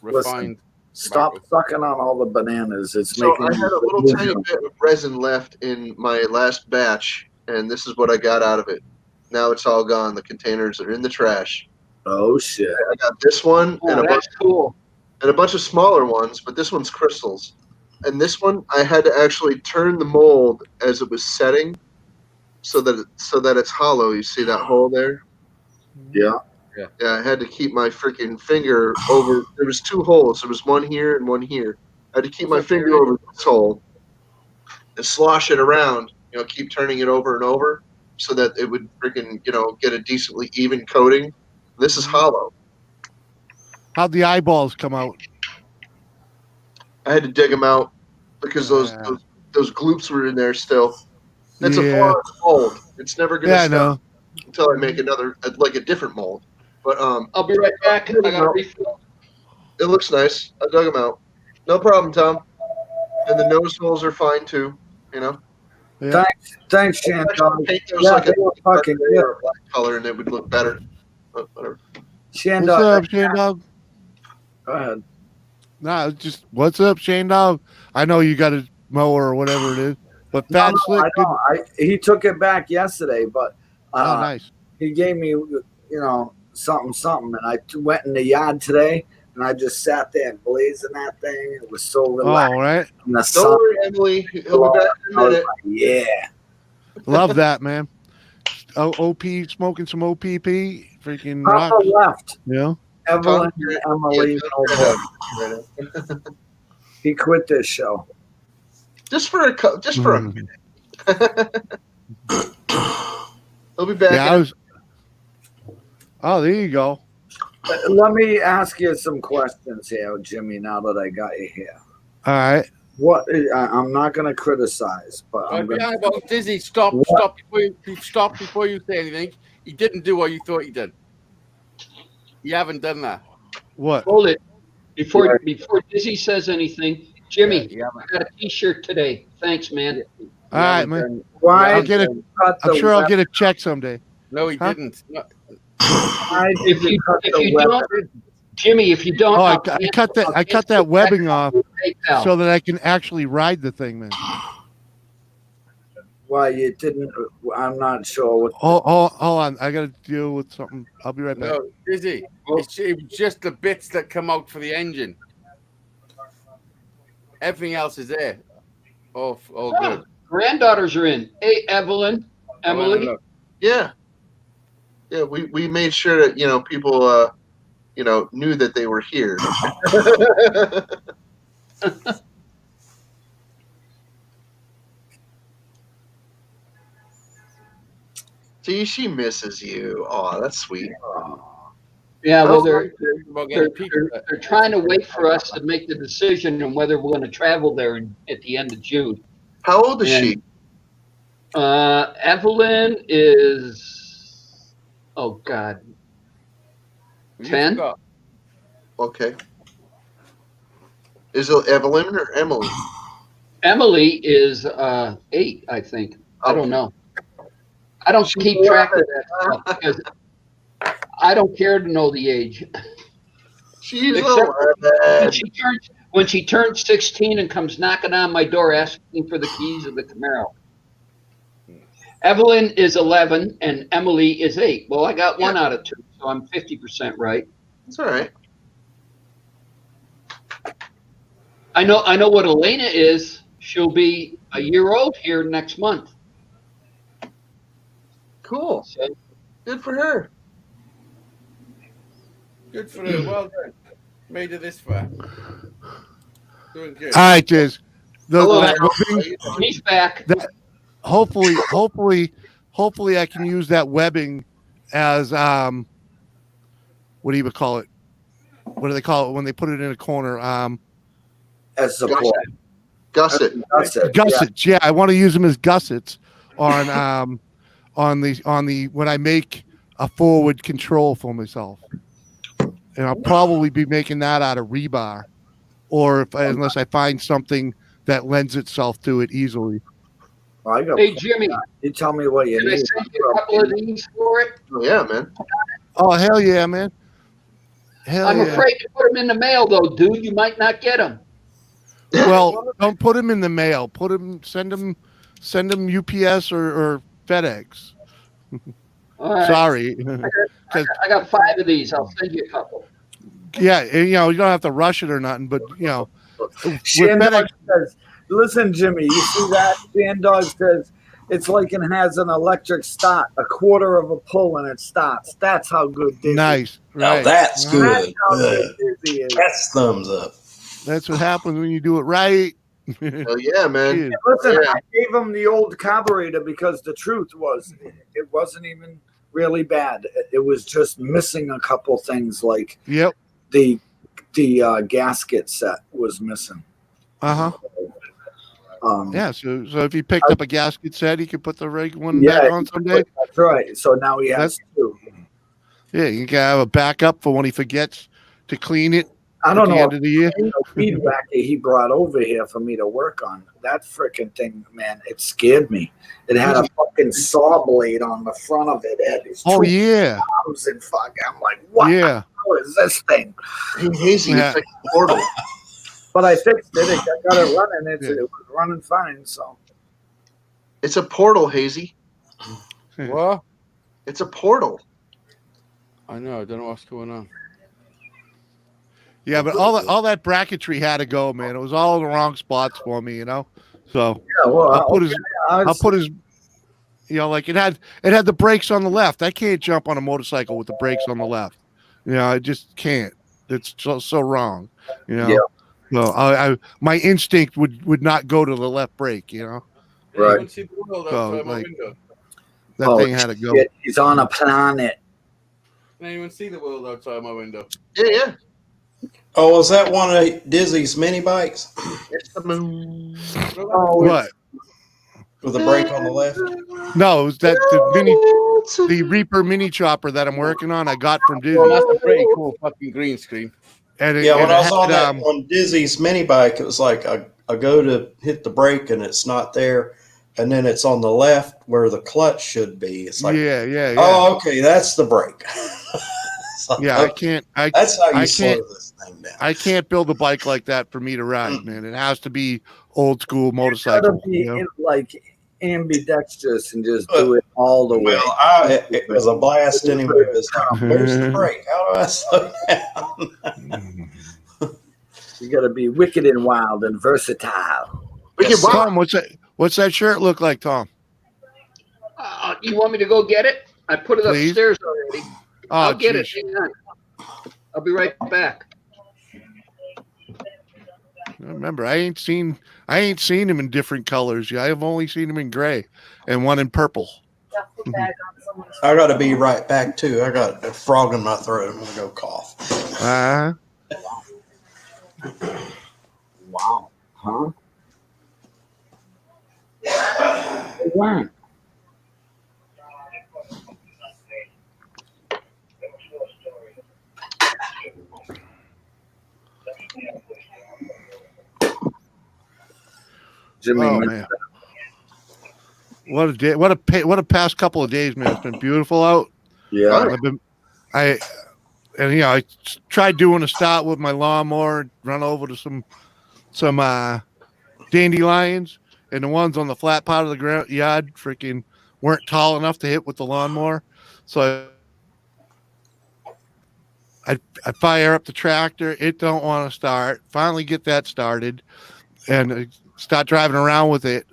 refined. Stop sucking on all the bananas. It's So making I had a little tiny bit of resin left in my last batch, and this is what I got out of it. Now it's all gone. The containers are in the trash. Oh shit! I got this one and Oh, that's cool. a bunch of smaller ones, but this one's crystals. And this one, I had to actually turn the mold as it was setting, so that it's hollow. You see that hole there? Yeah. Yeah, I had to keep my freaking finger over. There was two holes. There was one here and one here. I had to keep my finger over this hole and slosh it around. Keep turning it over and over so that it would freaking get a decently even coating. This is hollow. How'd the eyeballs come out? I had to dig them out because those gloops were in there still. It's a foreign mold. It's never gonna stop until I make another, like a different mold. But I'll be right back. I got to refill. it looks nice. I dug them out. No problem, Tom. And the nose holes are fine too. Yeah. Thanks, Shandog. Paint those Yeah, like they were fucking a good. black color, and it would look better. But whatever. What's up, Shandog. Shane Dog? Go ahead. Nah, just what's up, Shane Dog? I know you got a mower or whatever it is. But Fat Slick, he took it back yesterday, but oh, nice. he gave me, something, and I went in the yard today, and I just sat there blazing that thing. It was so relaxed. Oh, right. Don't worry, Emily. He'll be back in a minute. Yeah. Love that, man. OP, smoking some OPP. Freaking Papa rocks. left. Yeah. Evelyn and Emily. He quit this show. Just for a minute. He'll be back. Yeah, oh, there you go. Let me ask you some questions here, Jimmy, now that I got you here. All right. I'm not going to criticize, but I'm going to... Dizzy, stop before you say anything. He didn't do what you thought he did. You haven't done that. What? Hold it. Before Dizzy says anything, Jimmy, I got a T-shirt today. Thanks, man. All right, man. Why? I'm sure I'll get a check someday. No, he didn't. No. If you don't, Jimmy, if you don't, I cut that webbing off so that I can actually ride the thing, man. Why you didn't? I'm not sure. Hold on, I got to deal with something. I'll be right back. No, Dizzy, it's just the bits that come out for the engine. Everything else is there. Oh, good. Granddaughters are in. Hey, Evelyn, Emily. Yeah. We made sure that people knew that they were here. See, she misses you. Oh, that's sweet. Yeah, well, they're trying to wait for us to make the decision on whether we're going to travel there at the end of June. How old is she? Evelyn is, oh God, 10. Okay. Is it Evelyn or Emily? Emily is 8, I think. I don't know. I don't keep track of that stuff because I don't care to know the age. She's when she turns 16 and comes knocking on my door asking for the keys of the Camaro. Evelyn is 11 and Emily is 8. Well, I got 1 out of 2, so I'm 50% right. That's all right. I know what Elena is. She'll be a year old here next month. Cool. So, good for her. Good for her. Well done. Made it this far. Doing good. All right, Jiz. He's back. Hopefully, I can use that webbing as what do you call it? What do they call it when they put it in a corner? As support. Gusset. Gussets. Yeah, I want to use them as gussets on the when I make a forward control for myself, and I'll probably be making that out of rebar, or unless I find something that lends itself to it easily. Hey, Jimmy. You tell me what you need. Can I send you a couple of these for it? Oh, yeah, man. Oh, hell yeah, man. I'm afraid to put them in the mail, though, dude. You might not get them. Well, don't put them in the mail. Send them UPS or FedEx. All right. Sorry. I got 5 of these. I'll send you a couple. Yeah, and, you don't have to rush it or nothing, but with FedEx says, listen, Jimmy, you see that? Shandog says it's like it has an electric start, a quarter of a pull and it starts. That's how good Dizzy is. Nice. Right. Now that's good. That's thumbs up. That's what happens when you do it right. Hell yeah, man. Listen, I gave him the old carburetor because the truth was it wasn't even really bad. It was just missing a couple things, like the gasket set was missing. Yeah, so if he picked up a gasket set, he could put the regular one back on someday. That's right. So now he has 2. Yeah, you can have a backup for when he forgets to clean it. I don't know. End of the year. Feedback he brought over here for me to work on. That freaking thing, man, it scared me. It had a fucking saw blade on the front of it. It had these arms and fuck. I'm like, what? Yeah. How is this thing? Hazy portal. But I fixed it. I got it running. It was running fine. So It's a portal, Hazy. What? It's a portal. I know. I don't know what's going on. Yeah, but all that bracketry had to go, man. It was all in the wrong spots for me, So Yeah, well, I'll put his, like it had the brakes on the left. I can't jump on a motorcycle with the brakes on the left. I just can't. It's so wrong. Yeah. So my instinct would not go to the left brake. Did Right. anyone see the world outside my window? That thing had to go. Shit, he's on a planet. Can anyone see the world outside my window? Yeah. Oh, was that one of Dizzy's mini bikes It's the moon. What? with the brake on the left? No, it was the Reaper mini chopper that I'm working on. I got from Disney. Well, that's a pretty cool fucking green screen. And Yeah, when I was on that on Dizzy's mini bike, it was like I go to hit the brake and it's not there, and then it's on the left where the clutch should be. It's like, yeah. oh, okay, that's the brake. Like, yeah, okay, that's how you slow this thing down. I can't build a bike like that for me to ride, man. It has to be old school motorcycle. Be like ambidextrous and just do it all the way. Well, it was a blast anyway. It was like, where's the brake? How do I slow down? You got to be wicked and wild and versatile. Tom, what's that shirt look like, Tom? You want me to go get it? I put it upstairs already. I'll get it. Hang on. I'll be right back. Remember, I ain't seen him in different colors. Yeah, I've only seen him in gray and one in purple. I got to be right back too. I got a frog in my throat. I'm gonna go cough. Wow. Huh? Wow. Jimmy, man. What a day! What a past couple of days, man. It's been beautiful out. Yeah. I tried doing a start with my lawnmower, run over to some dandelions, and the ones on the flat part of the yard freaking weren't tall enough to hit with the lawnmower. So I fire up the tractor. It don't want to start. Finally get that started, and I start driving around with it.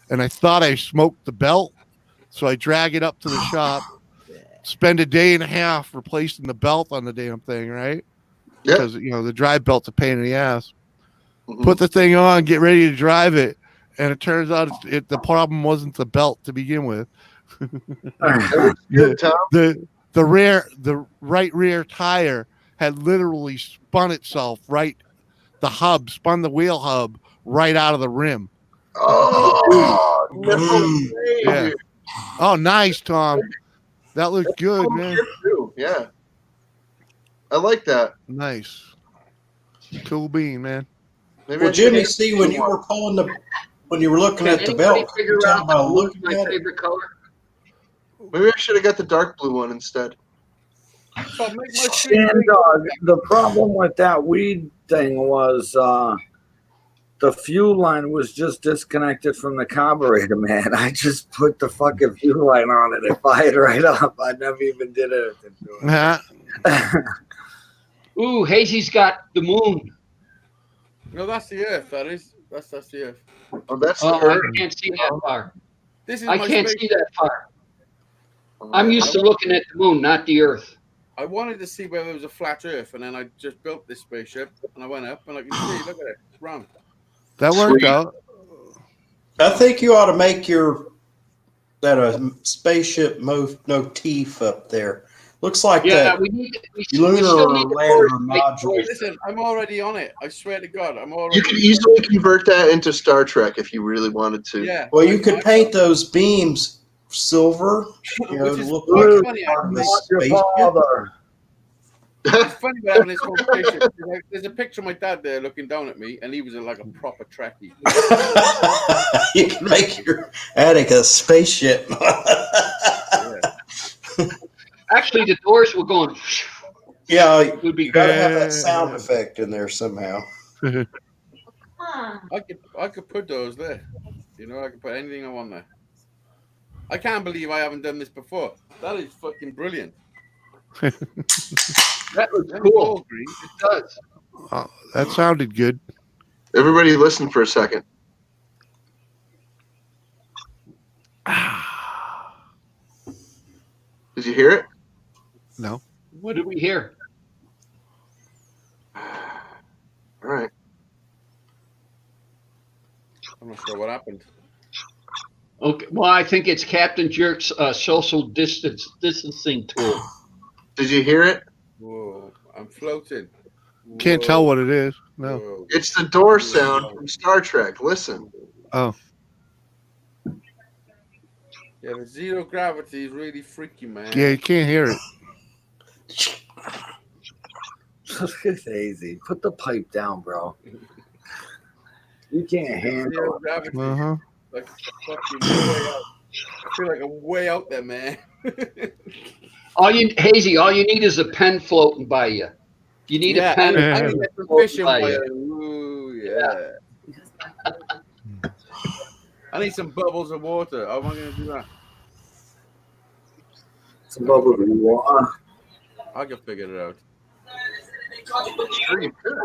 And I thought I smoked the belt, so I drag it up to the shop. Spend a day and a half replacing the belt on the damn thing, right? Because the drive belt's a pain in the ass. Mm-hmm. Put the thing on, get ready to drive it, and it turns out the problem wasn't the belt to begin with. the right rear tire had literally spun itself spun the wheel hub right out of the rim. Oh, yeah. Oh, nice, Tom. That looks good, man. Yeah. I like that. Nice. Cool bean, man. Well, Jimmy, see, when you were looking at the belt, figure out my favorite color? Maybe I should have got the dark blue one instead. The problem with that weed thing was the fuel line was just disconnected from the carburetor, man. I just put the fucking fuel line on it and fired right up. I never even did anything to it. Ooh, Hazy's got the moon. No, that's the Earth. That's the Earth. Oh, that's the Earth. I can't see that far. I can't see that far. I'm used to looking at the moon, not the Earth. I wanted to see whether it was a flat Earth, and then I just built this spaceship, and I went up, and like you see, look at it, it's round. That worked out. I think you ought to make that spaceship no teeth up there. Looks like that. We need lunar lander module. Listen, I'm already on it. I swear to God, I'm already. You could easily convert that into Star Trek if you really wanted to. Yeah. Well, you could paint those beams silver. Which is look funny. part of the spaceship. It's funny about having this whole spaceship. There's a picture of my dad there looking down at me, and he was like a proper Trekkie. You can make your attic a spaceship. Actually, the doors were going. Yeah, it would be gotta have that sound effect in there somehow. I could put those there. I could put anything I want there. I can't believe I haven't done this before. That is fucking brilliant. That looks That's cool. all green. It does. Oh, that sounded good. Everybody listen for a second. Did you hear it? No. What did we hear? All right. I'm not sure what happened. Okay. Well, I think it's Captain Jerk's social distancing tool. Did you hear it? Whoa, I'm floating. Can't tell what it is. No. Whoa. It's the door sound from Star Trek. Listen. Oh. Yeah, the zero gravity is really freaky, man. Yeah, you can't hear it. It's easy. Put the pipe down, bro. You can't handle Zero it. gravity. Uh-huh. Like fucking way out. I feel like I'm way out there, man. Hazy, all you need is a pen floating by you. You need a pen. I need to get some fishing wire. Ooh, yeah. I need some bubbles of water. How am I going to do that? Some bubble water. I can figure it out. Sure you could.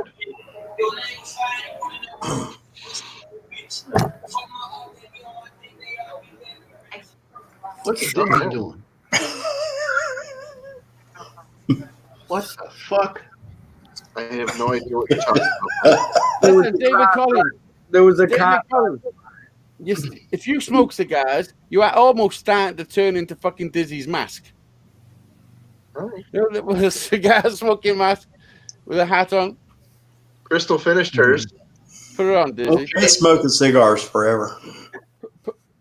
What's Dingy doing? What the fuck? I have no idea what you're talking about. Listen, David Collins. There was a David cop. Collins. If you smoke cigars, you are almost starting to turn into fucking Dizzy's mask. All right. You know, with a cigar smoking mask with a hat on. Crystal finished hers. Put it on, Dizzy. Okay. Been smoking cigars forever.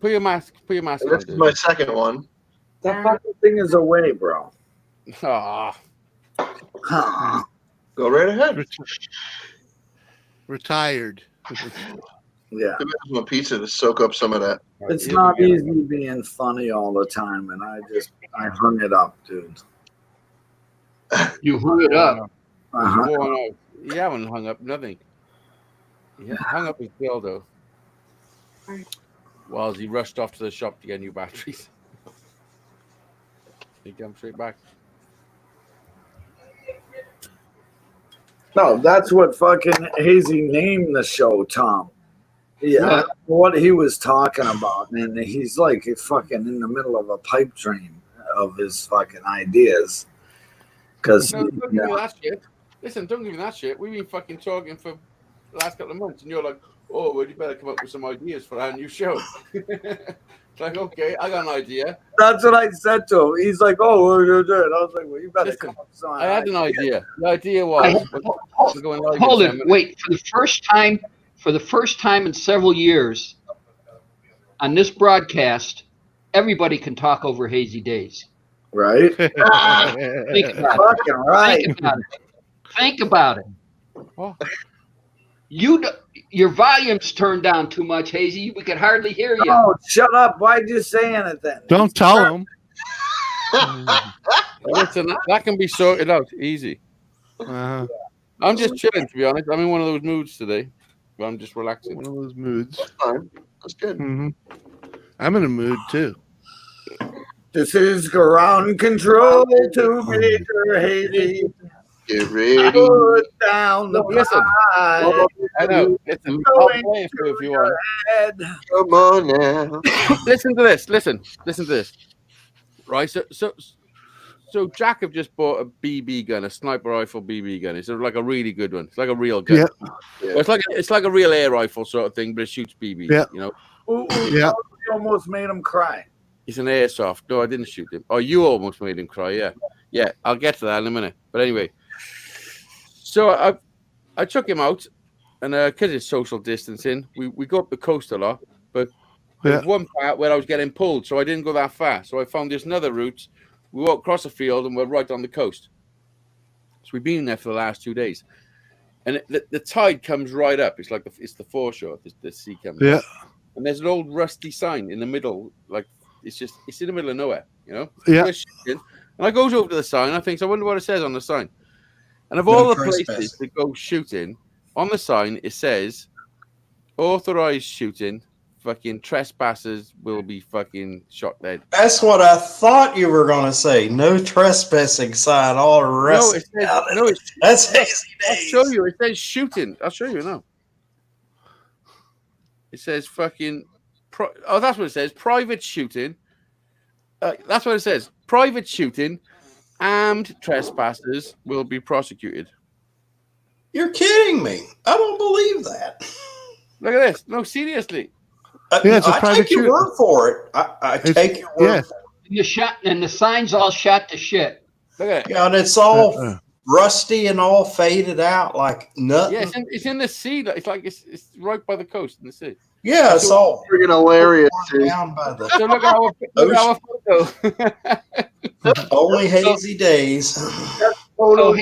Put your mask. Put your mask on, This is my second one. That fucking thing is away, bro. Ah, Go right ahead. Retired. Yeah. Give me a pizza to soak up some of that. It's here not we go. easy being funny all the time, and I hung it up, dude. You hung it up. Uh-huh. Oh, no. You haven't hung up nothing. You hung up his dildo. While he rushed off to the shop to get new batteries. He comes straight back. No, that's what fucking Hazy named the show, Tom. Yeah, I don't know what he was talking about, and he's like fucking in the middle of a pipe dream of his fucking ideas. Because No, don't give me that shit. Listen, don't give me that shit. We've been fucking talking for the last couple of months, and you're like, oh, well, you better come up with some ideas for our new show. It's like, okay, I got an idea. that's what I said to him. He's like, "Oh, what are you doing?" I was like, "Well, you better Listen, come up with some I had an ideas." idea. The idea was we're going live in Hold 10 it. minutes. Wait. For the first time in several years, on this broadcast, everybody can talk over Hazy Days. Right? Think about it. Fucking right. Think about it. Think about it. Oh. Your volume's turned down too much, Hazy. We could hardly hear you. Oh, shut up! Why'd you say anything? Don't tell him. Listen, that can be sorted out easy. Uh, I'm just chilling, to be honest. I'm in one of those moods today. But I'm just relaxing. one of those moods. Fine. That's good. Hmm. I'm in a mood too. This is ground control to Major Hazy. Get ready. Put down the Look, listen. pipe. I know. Listen, I'll play it for you if you want. Head. Come on now. Listen to this. Listen to this. Right. So Jack have just bought a BB gun, a sniper rifle BB gun. It's like a really good one. It's like a real gun. Yeah. Well, it's like a real air rifle sort of thing, but it shoots BB. Yeah. You know, Ooh, Yeah. you almost made him cry. it's an airsoft. No, I didn't shoot him. Oh, you almost made him cry. Yeah. I'll get to that in a minute. But anyway, so I took him out, and because it's social distancing, we go up the coast a lot. But there's one part where I was getting pulled, so I didn't go that far. So I found this another route. We walked across the field, and we're right on the coast. So we've been there for the last 2 days, and the tide comes right up. It's like it's the foreshore. The sea comes Yeah. up. And there's an old rusty sign in the middle, like it's in the middle of nowhere, you know. Yeah. We're shooting, and I goes over to the sign. I think, I wonder what it says on the sign. And of all the places to go shooting, on the sign it says authorized shooting fucking trespassers will be fucking shot dead. That's what I thought you were going to say. No trespassing sign. All No, arrested. it says, no, That's look, hazy I'll days. show you. It says shooting. I'll show you now. It says fucking. Oh, that's what it says. Private shooting. That's what it says. Private shooting. Armed trespassers will be prosecuted. You're kidding me. I don't believe that. Look at this. No, seriously. Yeah, it's a I private take your shoot. word for it. I take your word yeah. for it. You shot, and the sign's all shot to shit. Look at it. Yeah, and it's all rusty and all faded out like nothing. Yeah, it's in the sea. It's like it's right by the coast in the sea. Yeah, it's all Friggin' hilarious, dude. down by the So look at our photo. only hazy days. So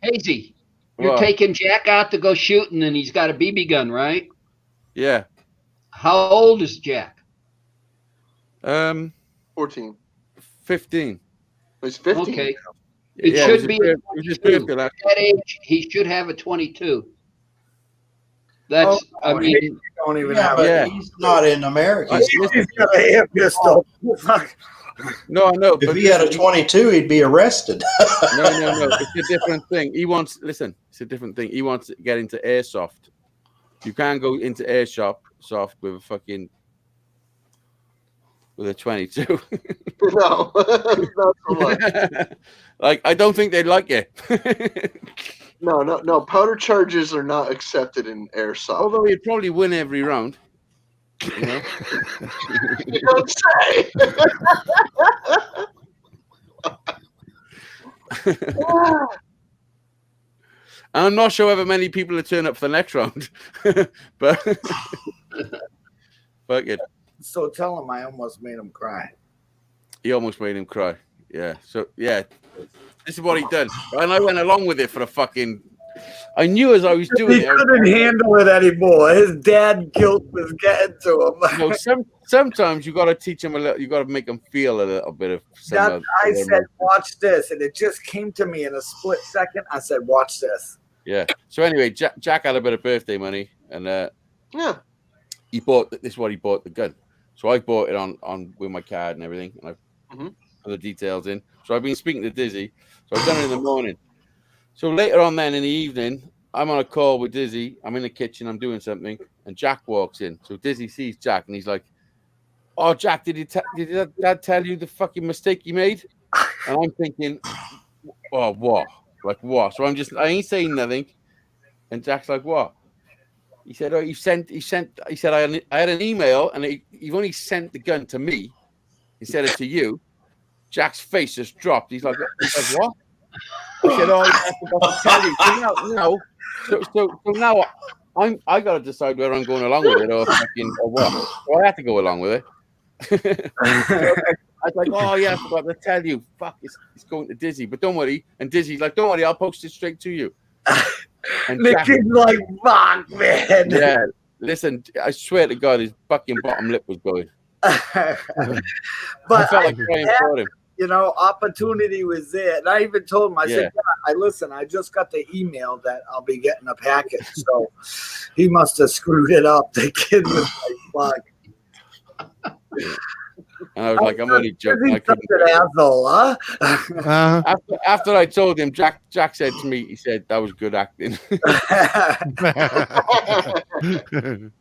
Hazy, you're What? taking Jack out to go shooting, and he's got a BB gun, right? Yeah. How old is Jack? 14. 15. He's 15. Okay. It Yeah, should be it was his birthday last- at that age. He should have a 22. That's, I mean, you don't even Yeah, have but Yeah. he's not in America. He's got a air pistol. Fuck. No, I know. If But he had a 22, he'd be arrested. no. It's a different thing. It's a different thing. He wants to get into airsoft. You can't go into airsoft with a fucking with a 22. No, not so much. Like, I don't think they'd like it. No. Powder charges are not accepted in airsoft. Although he'd probably win every round. You know? You don't say. I'm not sure whether many people will turn up for the next round, but fuck it. So tell him I almost made him cry. He almost made him cry. Yeah. So yeah, this is what he done, and I went along with it for the fucking. I knew as I was doing He it. couldn't handle it anymore. His dad guilt was getting to him. You know, sometimes you got to teach him a little. You got to make him feel a little bit of. I said, "Watch this," and it just came to me in a split second. I said, "Watch this." Yeah. So anyway, Jack had a bit of birthday money, and Yeah. he bought. This is what he bought the gun. So I bought it on with my card and everything, and I put the details in. So I've been speaking to Dizzy. So I've done it in the morning. So later on, then in the evening, I'm on a call with Dizzy. I'm in the kitchen. I'm doing something, and Jack walks in. So Dizzy sees Jack, and he's like, "Oh, Jack, did Dad tell you the fucking mistake you made?" And I'm thinking, "Oh, what? Like what?" So I ain't saying nothing. And Jack's like, "What?" He said, "Oh, he said, I had an email, and you've only sent the gun to me instead of to you." Jack's face just dropped. He's like, "What?" I said, "Oh, I forgot to tell you." So now I got to decide whether I'm going along with it or what. So I have to go along with it. I was like, "Oh yeah, I forgot to tell you. Fuck, it's going to Dizzy, but don't worry." And Dizzy's like, "Don't worry, I'll post it straight to you." And The Jack, kid's like, "Fuck, man." yeah, listen, I swear to God, his fucking bottom lip was going. I But felt like crying for him. you know, opportunity was there. And I even told him, I said, Yeah. I just got the email that I'll be getting a package. So he must have screwed it up. The kid was like, fuck. And I was like, I'm only joking. I couldn't. An asshole, huh? After I told him, Jack said to me, he said, "That was good acting."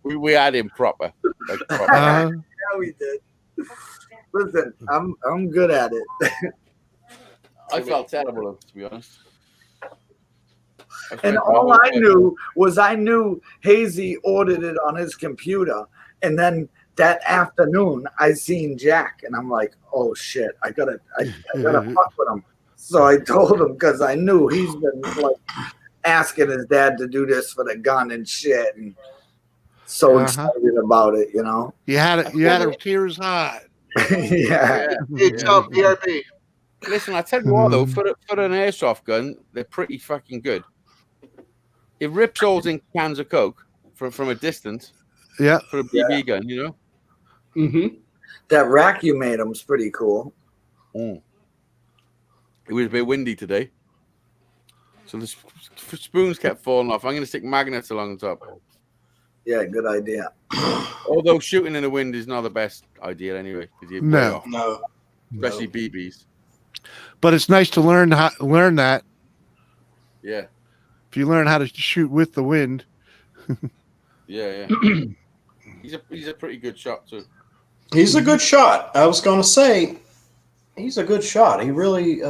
we had him proper. Like, proper. Yeah, we did. Listen, I'm good at it. I felt terrible, to be honest. And all I knew was Hazy ordered it on his computer, and then that afternoon I seen Jack, and I'm like, oh shit, I gotta fuck with him. So I told him because I knew he's been like asking his dad to do this for the gun and shit, and so excited about it, you know. You had it tears hot. Yeah. It's BRB. Listen, I tell you what though, for an airsoft gun, they're pretty fucking good. It rips holes in cans of Coke from a distance. Yeah. For a BB gun, you know. Mm-hmm. That rack you made him's pretty cool. It was a bit windy today, so the spoons kept falling off. I'm going to stick magnets along the top. Yeah, good idea. Although shooting in the wind is not the best idea anyway, because you're way No. off, No. especially BBs. But it's nice to learn that. Yeah, If you learn how to shoot with the wind. yeah. He's a pretty good shot too. He's a good shot. I was going to say, he's a good shot. He really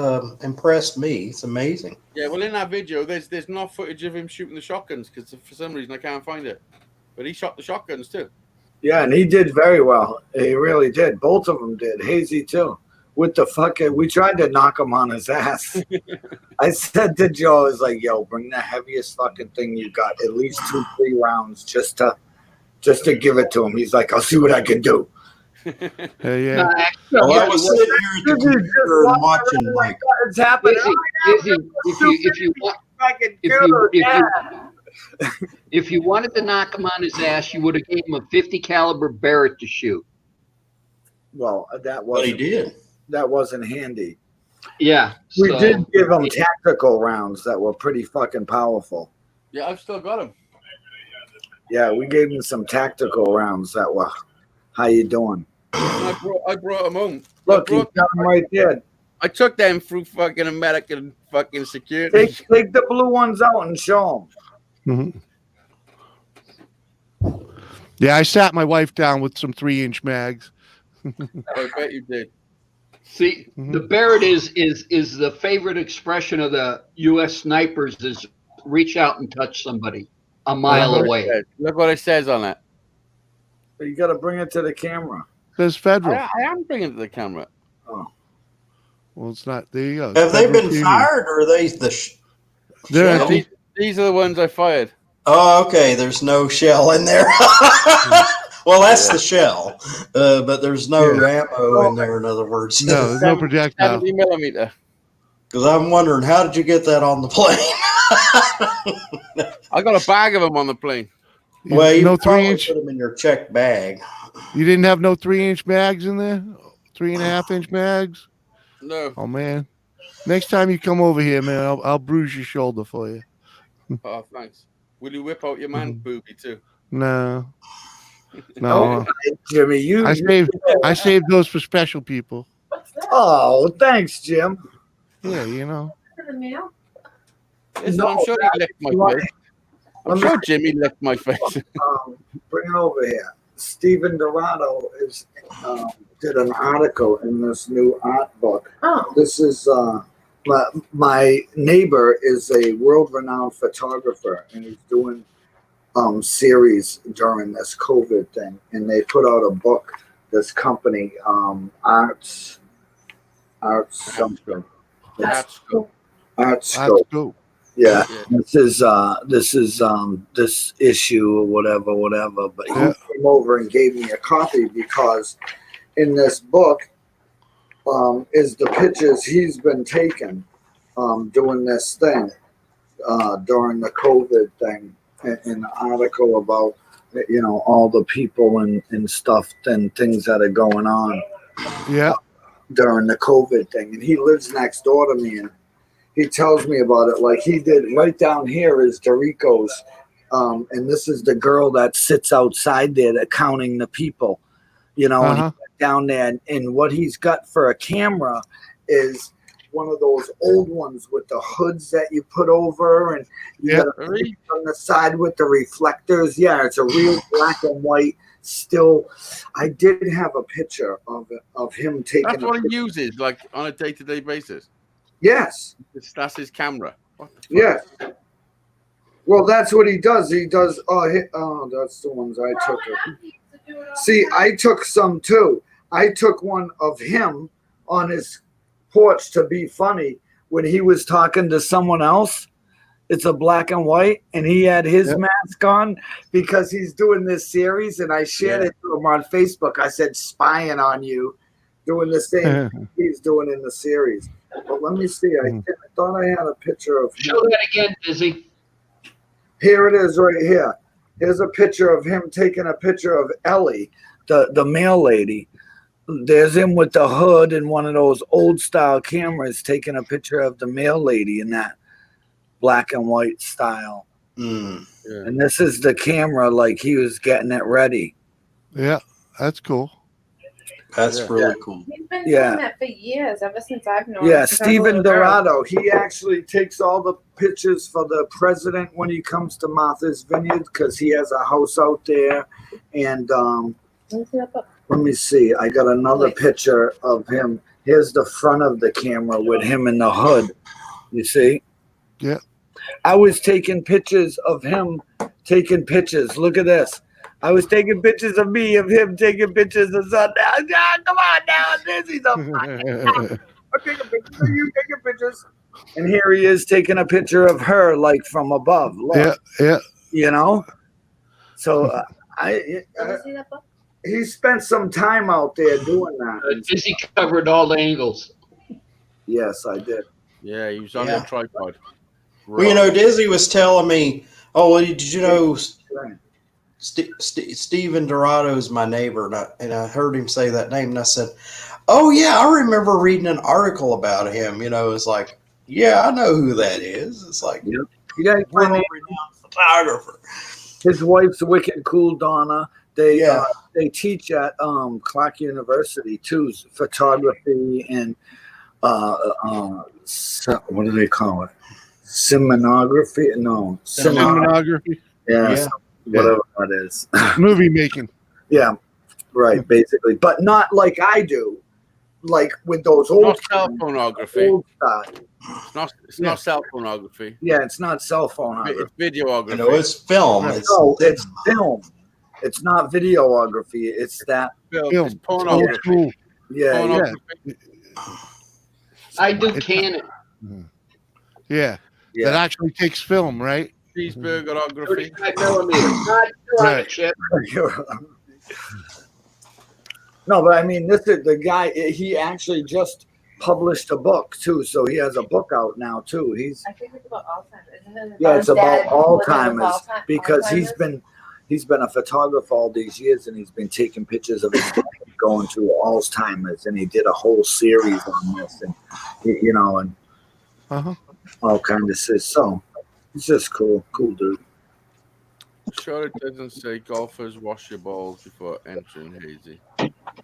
impressed me. It's amazing. Yeah, well, in that video, there's no footage of him shooting the shotguns because for some reason I can't find it. But he shot the shotguns too. Yeah, and he did very well. He really did. Both of them did. Hazy too. With the fucking, we tried to knock him on his ass. I said to Joe, I was like, "Yo, bring the heaviest fucking thing you got. At least 2-3 rounds, just to give it to him." He's like, "I'll see what I can do." Yeah. Well, I was sitting here at the computer and watching, like, It's happening. If you wanted to knock him on his ass, you would have gave him a 50 caliber Barrett to shoot. Well, but he did. That wasn't handy. Yeah, We did give him tactical rounds that were pretty fucking powerful. Yeah, I've still got him. Yeah, we gave him some tactical rounds that were. How you doing? I brought him home. Look, he's got them right there. I took them through fucking American fucking security. Take the blue ones out and show them. Mm-hmm. Yeah, I sat my wife down with some 3-inch mags. I bet you did. See, the Barrett is the favorite expression of the U.S. snipers is reach out and touch somebody a mile away. Look what it says on it. But you got to bring it to the camera. There's federal. I am bringing it to the camera. Oh. Well, it's not. There you go. Have they Federal been TV. fired, or are they They're shell? These are the ones I fired. Oh, okay. There's no shell in there. Well, that's the shell, but there's no ammo in there. In other words, No, there's no projectile. 70 millimeter. Because I'm wondering, how did you get that on the plane? I got a bag of them on the plane. Well, you no probably 3-inch. put them in your checked bag. You didn't have no 3-inch mags in there. 3.5-inch mags. No. Oh man, next time you come over here, man, I'll bruise your shoulder for you. Oh, thanks. Will you whip out your man booby too? No. Oh, Jimmy, I saved those for special people. Oh, thanks, Jim. Yeah, you know. For the meal? Listen, I'm sure he licked my face. I'm sure Jimmy licked my face. Bring it over here. Steven Dorado did an article in this new art book. Oh. This is my neighbor is a world-renowned photographer, and he's doing series during this COVID thing, and they put out a book. This company, Arts something. Artscope. Yeah, this is this issue or whatever. But he came over and gave me a copy because in this book is the pictures he's been taking doing this thing during the COVID thing. An article about all the people and stuff and things that are going on during the COVID thing. And he lives next door to me, and he tells me about it like he did. Right down here is Dorico's, and this is the girl that sits outside there that counting the people, and he's down there, and what he's got for a camera is one of those old ones with the hoods that you put over, and you got on the side with the reflectors. Yeah, it's a real black and white still. I did have a picture of him taking. That's what he uses, like on a day-to-day basis. Yes, that's his camera. Yes. Well, that's what he does. He does. Oh, that's the ones I took. See, I took some too. I took one of him on his porch to be funny when he was talking to someone else. It's a black and white, and he had his mask on because he's doing this series, and I shared it to him on Facebook. I said, spying on you, doing the same he's doing in the series. But let me see. I thought I had a picture of him. Show that again, Dizzy. Here it is right here. Here's a picture of him taking a picture of Ellie, the mail lady. There's him with the hood and one of those old style cameras taking a picture of the mail lady in that black and white style. Mm. Yeah. And this is the camera, like he was getting it ready. Yeah, that's cool. That's Yeah. really cool. He's been Yeah. doing that for years, ever since I've known Yeah, him. since I was a Steven little girl. Dorado. He actually takes all the pictures for the president when he comes to Martha's Vineyard because he has a house out there. And Let me see that book. let me see. I got another picture of him. Here's the front of the camera with him in the hood. You see? Yeah. I was taking pictures of him taking pictures. Look at this. I was taking pictures of me, of him taking pictures of something. Come on now, this is I'm taking pictures of you, taking pictures. And here he is taking a picture of her, like from above. Look, yeah. you know? So Let me see that book. he spent some time out there doing that. Dizzy covered all the angles. Yes, I did. Yeah, he was on Yeah. the tripod. Well, you know, Dizzy was telling me, oh, well, did you know Steven Dorado's my neighbor? And I heard him say that name, and I said, oh, yeah, I remember reading an article about him. You know, it's like, yeah, I know who that is. It's like, Yep. Yeah, world-renowned photographer. his wife's wicked cool, Donna. They teach at Clark University too, photography and what do they call it? Cinematography? No, Cinematography, yeah, whatever that is. movie making. Yeah, right, basically, but not like I do, like with those Not old cell phonography. old style. It's not cell phonography. Yeah, it's not cell phone. It's videography. You know, it's film. No, it's film. It's not videography. It's that. Film. Film. It's Old pornography. school. Yeah, yeah. Pornography. I do Canon. Yeah. Yeah. That actually takes film, right? Cheeseburgerography. 35 millimeters. Not Right. chip. No, but I mean, this is the guy. He actually just published a book too, so he has a book out now too. I think it's about Alzheimer's, isn't it? Yeah, it's about Dad was Alzheimer's because Alzheimer's. he's been a photographer all these years, and he's been taking pictures of his going through Alzheimer's, and he did a whole series on this, and you know, and all kinds of shit. So it's just cool dude. Sure, it doesn't say golfers wash your balls before entering hazy.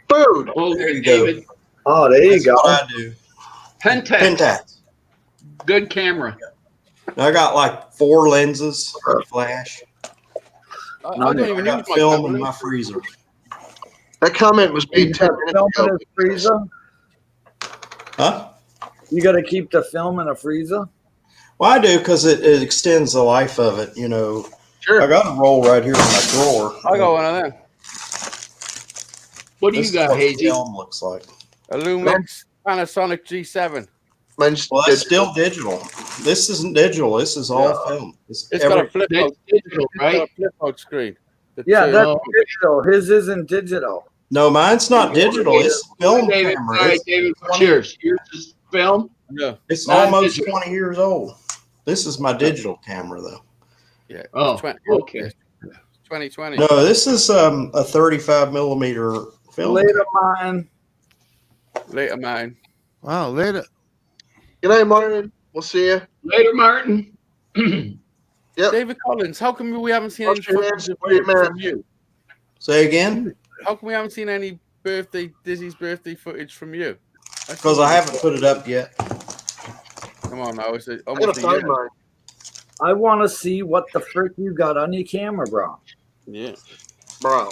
Food. Oh, There you go. David. Oh, there you That's go. what I do. Pentax. Pentax. Good camera. I got like 4 lenses, flash. I don't I even got use my film in camera. my freezer. That comment was made 10 minutes Film in ago. his freezer. Huh? You got to keep the film in a freezer. Well, I do because it extends the life of it. You know, Sure. I got a roll right here in my drawer. I got one of them. What do This you got, is what Hazy? film looks like. A Lumix Panasonic G7. Mine's Well, that's still digital. This isn't digital. This is all film. It's got a flip That's out. digital, It's got right? a flip out screen. Yeah, Two. that's Oh. digital. His isn't digital. No, mine's not digital. It's film David, camera. all right, David, cheers. Yours is film. No. It's Not almost digital. 20 years old. This is my digital camera, though. Yeah. Oh, 20, okay. 2020. No, this is a 35 millimeter film. Later, mine. Later, mine. Wow, later. Good night, Martin. We'll see you. Later, Martin. Yep. David Collins, how come we haven't seen any What's your footage name? of What's your from man? you? Say again? How come we haven't seen any Dizzy's birthday footage from you? Because I haven't put it up yet. Come on now, it's I gotta almost a find year. mine. I want to see what the frick you got on your camera, bro. Yeah. Bro.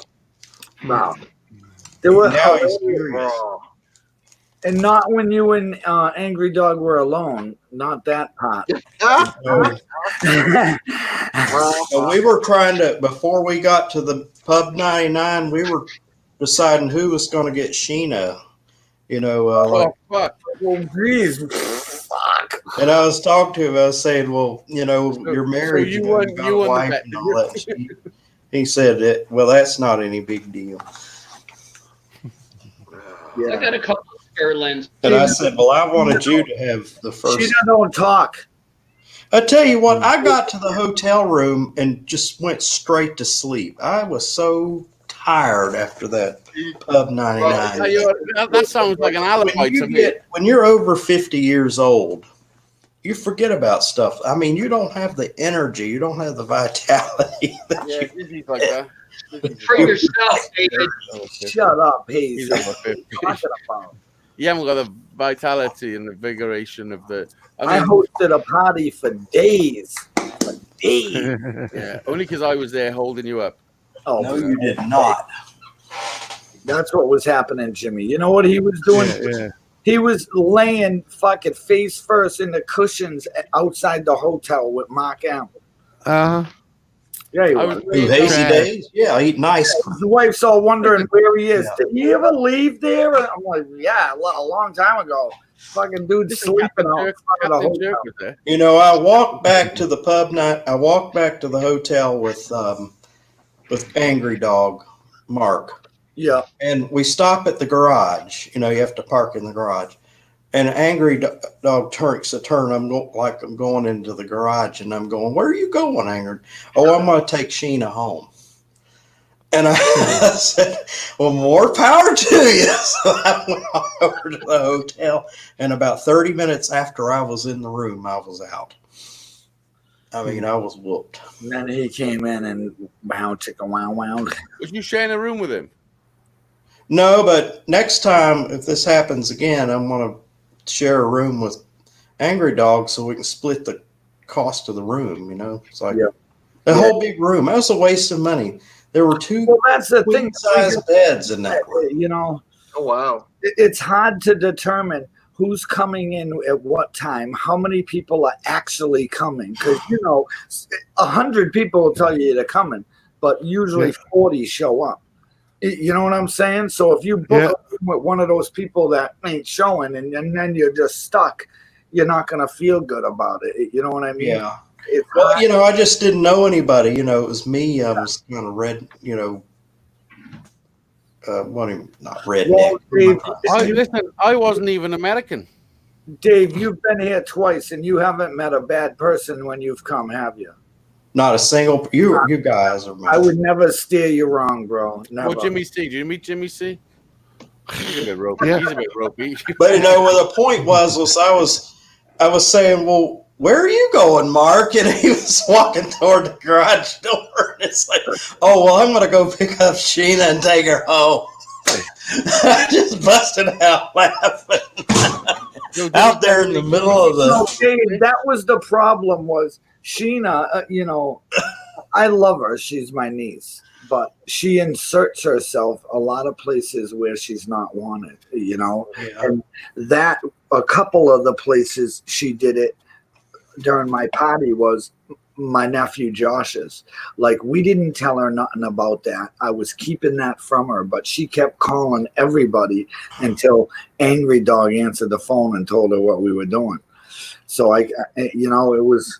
Wow. There were, Now he's curious. Bro. and not when you and Angry Dog were alone. Not that part. So we were trying to, before we got to the Pub 99, we were deciding who was going to get Sheena. You know, like, Oh, fuck. Well, geez. Fuck. and I was talking to him. I was saying, well, you know, you're married, you you won- got you a won the wife bet. and all that. He said, well, that's not any big deal. I Yeah. got a couple of spare lenses. And I said, well, I wanted you to have the first. She don't talk. I tell you what, I got to the hotel room and just went straight to sleep. I was so tired after that Pub 99. That sounds like an alibi to me. When you're over 50 years old, you forget about stuff. I mean, you don't have the energy, you don't have the vitality. Yeah, Disney's like that. For yourself, David. Shut up, He's Hayes. over 50. Talking about. You haven't got the vitality and the vigoration of the. I hosted a party for days. For days. Yeah, only because I was there holding you up. Oh, No, you did not. That's what was happening, Jimmy. You know what he was doing? Yeah. He was laying fucking face first in the cushions outside the hotel with Mark Allen. Yeah, he I was. was Ooh, hazy Trash. days? Yeah, eating ice cream. His wife's all wondering where he is. Yeah. Did he ever leave there? And I'm like, yeah, a long time ago. Fucking dude sleeping out front of the Captain hotel. Jerk was there. You know, I walked back to the pub night. I walked back to the hotel with Angry Dog, Mark, Yeah. and we stop at the garage. You know, you have to park in the garage. And Angry Dog takes a turn. I'm going into the garage, and I'm going, "Where are you going, Angry?" "Oh, I'm going to take Sheena home." And I said, "Well, more power to you." So I went over to the hotel, and about 30 minutes after I was in the room, I was out. I mean, I was whooped. And then he came in and wow, chicka, wow, wow. Was you sharing a room with him? No, but next time, if this happens again, I'm going to share a room with Angry Dog so we can split the cost of the room, you know? It's like the whole big room. That was a waste of money. There were two Well, that's the thing. queen-size beds in that room. You know, Oh wow. it's hard to determine who's coming in at what time, how many people are actually coming. Because, you know, 100 people will tell you they're coming, but usually 40 show up. You know what I'm saying? So if you book with one of those people that ain't showing and then you're just stuck, you're not going to feel good about it. You know what I mean? Yeah. It's Well, you know, I just didn't know anybody. You know, it was me. I was kind of you know, not redneck. Well, Dave, Listen, I wasn't even American. Dave, you've been here twice and you haven't met a bad person when you've come, have you? Not a single. You guys are. I would never steer you wrong, bro. Never. Well, Jimmy C. Did you meet Jimmy C? He's a bit ropey. Yeah. He's a bit ropey. But you know, what the point was I was saying, well, where are you going, Mark? And he was walking toward the garage door, and it's like, oh, well, I'm going to go pick up Sheena and take her home. I just busted out laughing out there in the middle of the. No, Dave, that was the problem. Was Sheena? You know, I love her. She's my niece, but she inserts herself a lot of places where she's not wanted. You know, and that a couple of the places she did it during my party was my nephew Josh's. Like, we didn't tell her nothing about that. I was keeping that from her, but she kept calling everybody until Angry Dog answered the phone and told her what we were doing. So you know, it was.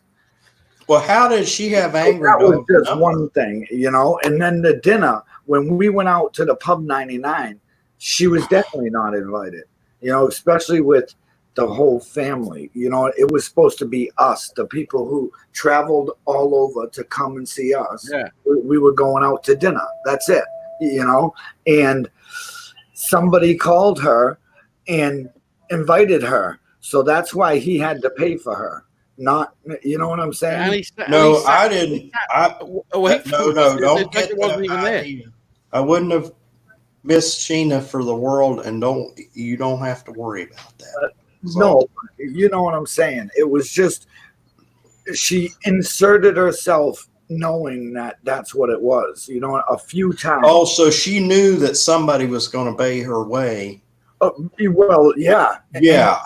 Well, how did she have Angry That was Dog? just one thing, you know. And then the dinner, when we went out to the Pub 99, she was definitely not invited, you know, especially with the whole family. You know, it was supposed to be us, the people who traveled all over to come and see us. Yeah. We were going out to dinner. That's it, you know. And somebody called her and invited her. So that's why he had to pay for her. Not, you know what I'm saying? No, I didn't. No, don't get it wasn't even there. I wouldn't have missed Sheena for the world, and you don't have to worry about that. No, you know what I'm saying. It was just she inserted herself knowing that that's what it was. You know, a few times. Oh, so she knew that somebody was going to pay her way. Well, yeah, yeah.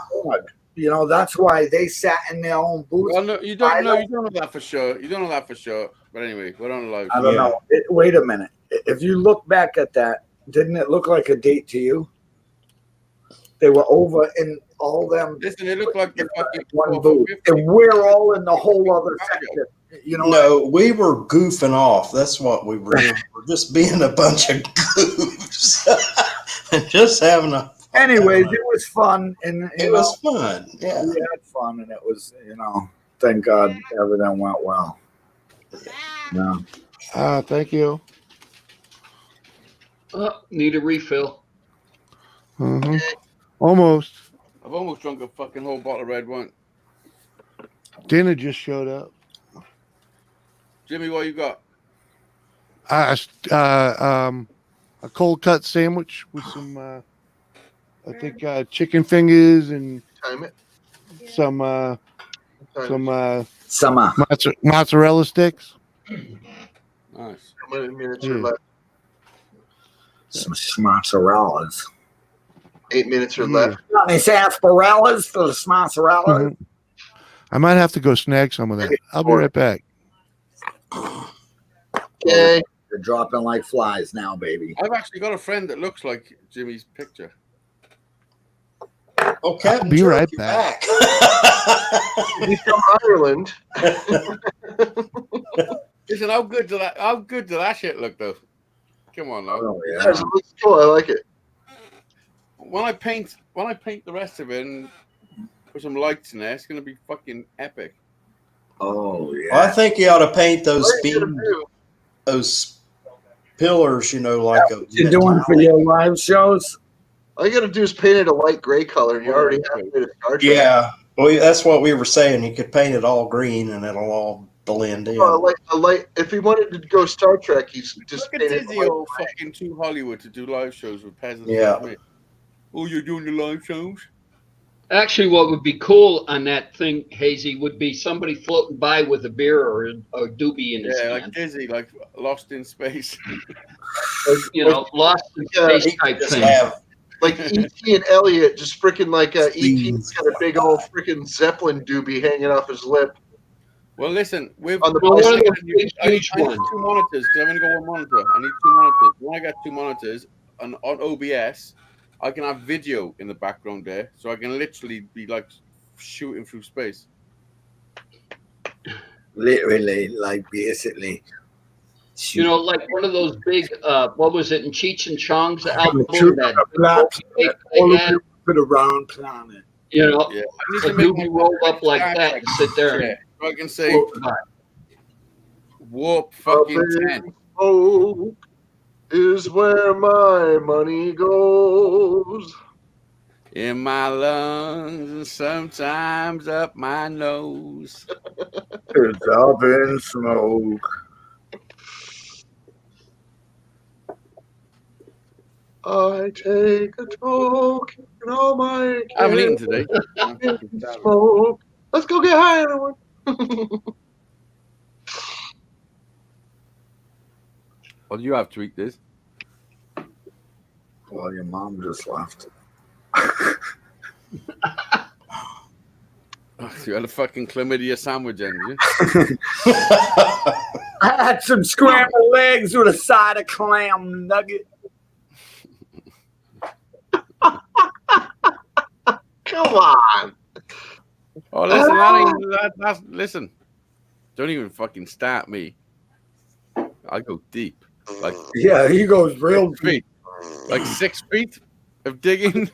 You know, that's why they sat in their own booth. Well, no, you don't know. You don't know that for sure. You don't know that for sure. But anyway, we're on the live. I don't know. Wait a minute. If you look back at that, didn't it look like a date to you? They were over in all them. Listen, it looked like the fucking one booth, and we're all in the whole other section. You know, no, we were goofing off. That's what we were. We're just being a bunch of goofs and just having a. Anyways, it was fun, and it was fun. Yeah, we had fun, and it was, you know, thank God everything went well. Yeah. Thank you. Need a refill. Mm-hmm. Almost. I've almost drunk a fucking whole bottle of red wine. Dinner just showed up. Jimmy, what you got? A cold cut sandwich with some, I think, chicken fingers and Time it. some Time it. Summer. mozzarella sticks. Nice. How many minutes are Yeah. left? Some mozzarellas. 8 minutes or Yeah. left. Got any sarsaparillas for the mozzarella? Mhm. I might have to go snag some of that. I'll be right back. Okay. They're dropping like flies now, baby. I've actually got a friend that looks like Jimmy's picture. Oh, Captain be Jerk, right you're back. He's from Ireland. Listen, how good did that shit look though? Come on now. Oh, Yes, yeah. it looks cool. I like it. When I paint the rest of it and put some lights in there, it's gonna be fucking epic. Oh, yeah. Well, I think you ought to paint those What are you beams, gonna do? those pillars, like a. You're doing for your live shows? All you gotta do is paint it a light gray color, and you already have it a Star Trek. Yeah, well, that's what we were saying. You could paint it all green, and it'll all blend in. A light. If he wanted to go Star Trek, he's just Look at painted Dizzy light old gray. fucking to Hollywood to do live shows with peasants Yeah. like me. Oh, you're doing the live shows? Actually, what would be cool on that thing, Hazy, would be somebody floating by with a beer or a doobie in his Yeah, like hand. Dizzy, like Lost in Space. Lost in Yeah, space He could type just thing. have Like E.T. and Elliot, just freaking like E.T.'s got a big old freaking Zeppelin doobie hanging off his lip. Well, listen, with On the Well, one of bicycle. those big, I need huge ones. two monitors because I've only got one monitor. I need two monitors. When I got two monitors on OBS, I can have video in the background there, so I can literally be like shooting through space. Literally, like basically. Like one of those big, what was it, in Cheech and Chong's album Shoot that the black they all had, for the round planet. Yeah, I need the to make doobie rolled up like that and sit there. Yeah, so I can say float by. warp fucking Up 10. in smoke is where my money goes. In my lungs and sometimes up my nose. It's up in smoke. I take a toke in all my I haven't eaten today. smoke. Let's go get high, everyone. What do you have to eat this? Well, your mom just left. Oh, you had a fucking chlamydia sandwich, didn't you? I had some scrambled eggs with a side of clam nugget. Come on. Oh, listen, listen. Don't even fucking start me. I go deep. Like Yeah, he goes real 6 feet. Like 6 feet of digging.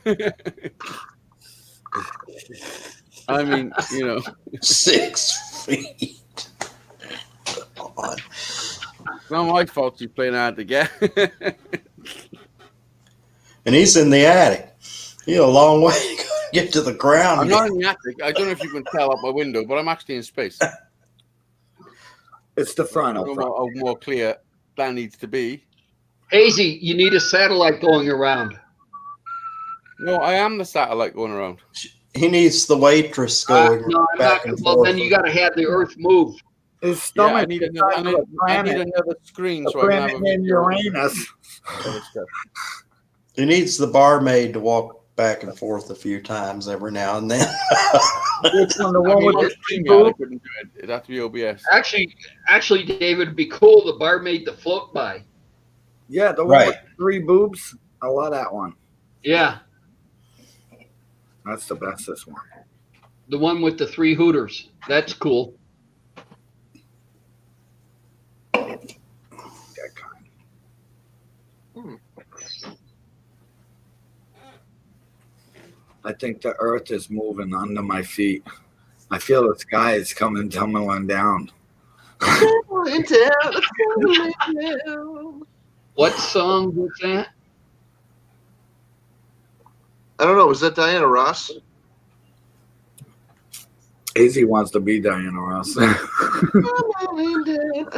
I mean, 6 feet. Come on. it's not my fault you're playing hard to get. And he's in the attic. He's a long way to get to the ground. I'm not in the attic. I don't know if you can tell out my window, but I'm actually in space. It's the frontal. How more clear that needs to be. Hazy, you need a satellite going around. No, I am the satellite going around. He needs the waitress going No, I'm back not. and Well, forth. then you got to have the Earth move. His Yeah, stomach I need is another, like a I need planet. another screen A so I can have planet a named video. Uranus. He needs the barmaid to walk back and forth a few times every now and then. Which one? The I one mean, with on the StreamYard, I couldn't do it. It'd have to be OBS. Actually, David, it'd be cool the barmaid to float by. Yeah, the one Right. with the 3 boobs. I love that one. Yeah, That's the bestest one. the one with the 3 hooters. That's cool. That kind. I think the earth is moving under my feet. I feel the sky is coming tumbling down. In town. Let's go in town. What song was that? I don't know. Was that Diana Ross? Easy wants to be Diana Ross.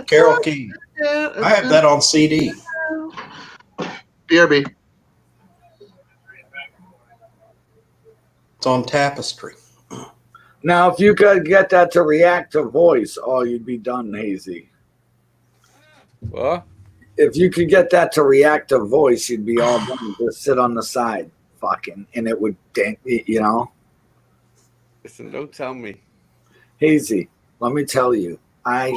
Carol Key. I have that on CD. BRB. It's on Tapestry. Now, if you could get that to react to voice, oh, you'd be done, Hazy. What? If you could get that to react to voice, you'd be all done. Just sit on the side, fucking, and it would, you know. Listen, don't tell me. Hazy, let me tell you, I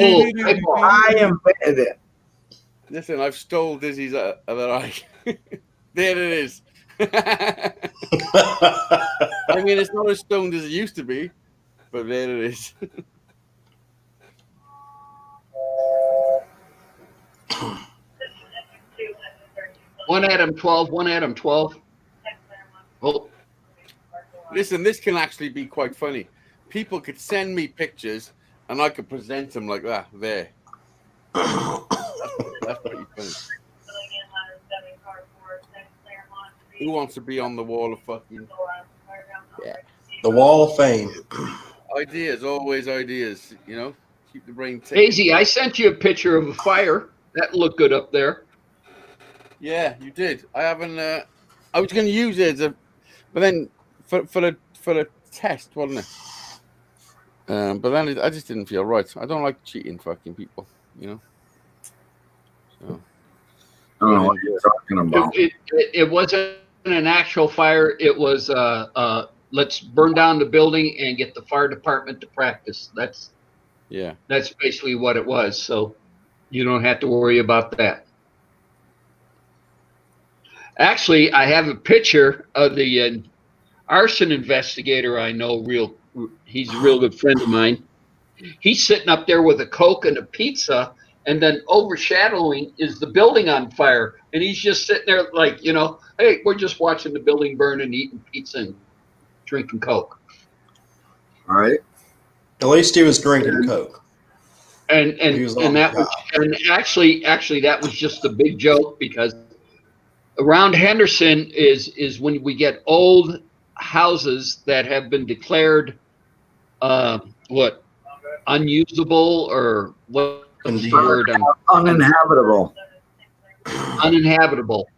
invented it. Listen, I've stole Dizzy's other eye. There it is. I mean, it's not as stoned as it used to be, but there it is. One Adam 12, one Adam 12. Oh, Listen, this can actually be quite funny. People could send me pictures, and I could present them like that. There. That's pretty funny. Who wants to be on the wall of fucking... Yeah. The Wall of Fame. Ideas, always ideas, you know? Keep the brain ticking. Hazy, I sent you a picture of a fire. That looked good up there. Yeah, you did. I haven't... I was going to use it as a... But then, for the test, wasn't it? But then I just didn't feel right. I don't like cheating fucking people, you know? So... I don't know what you're talking about. It wasn't an actual fire. It was let's burn down the building and get the fire department to practice. That's basically what it was. So you don't have to worry about that. Actually, I have a picture of the arson investigator I know. He's a real good friend of mine. He's sitting up there with a Coke and a pizza. And then overshadowing is the building on fire. And he's just sitting there like, you know, hey, we're just watching the building burn and eating pizza and drinking Coke. All right. At least he was drinking Coke. And actually that was just a big joke, because around Henderson is when we get old houses that have been declared unusable, or what? Uninhabitable. Uninhabitable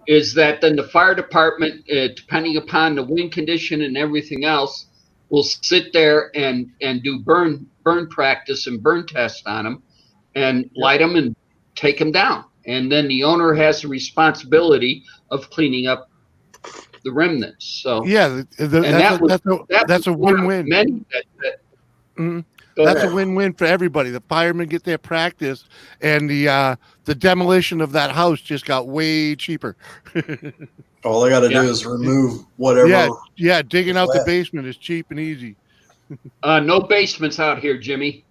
is that then the fire department, depending upon the wind condition and everything else, will sit there and do burn practice and burn test on them and light them and take them down. And then the owner has the responsibility of cleaning up the remnants. So yeah, that's a win-win. That's a win-win for everybody. The firemen get their practice, and the demolition of that house just got way cheaper. All they got to do is remove whatever. Yeah, digging out the basement is cheap and easy. No basements out here, Jimmy.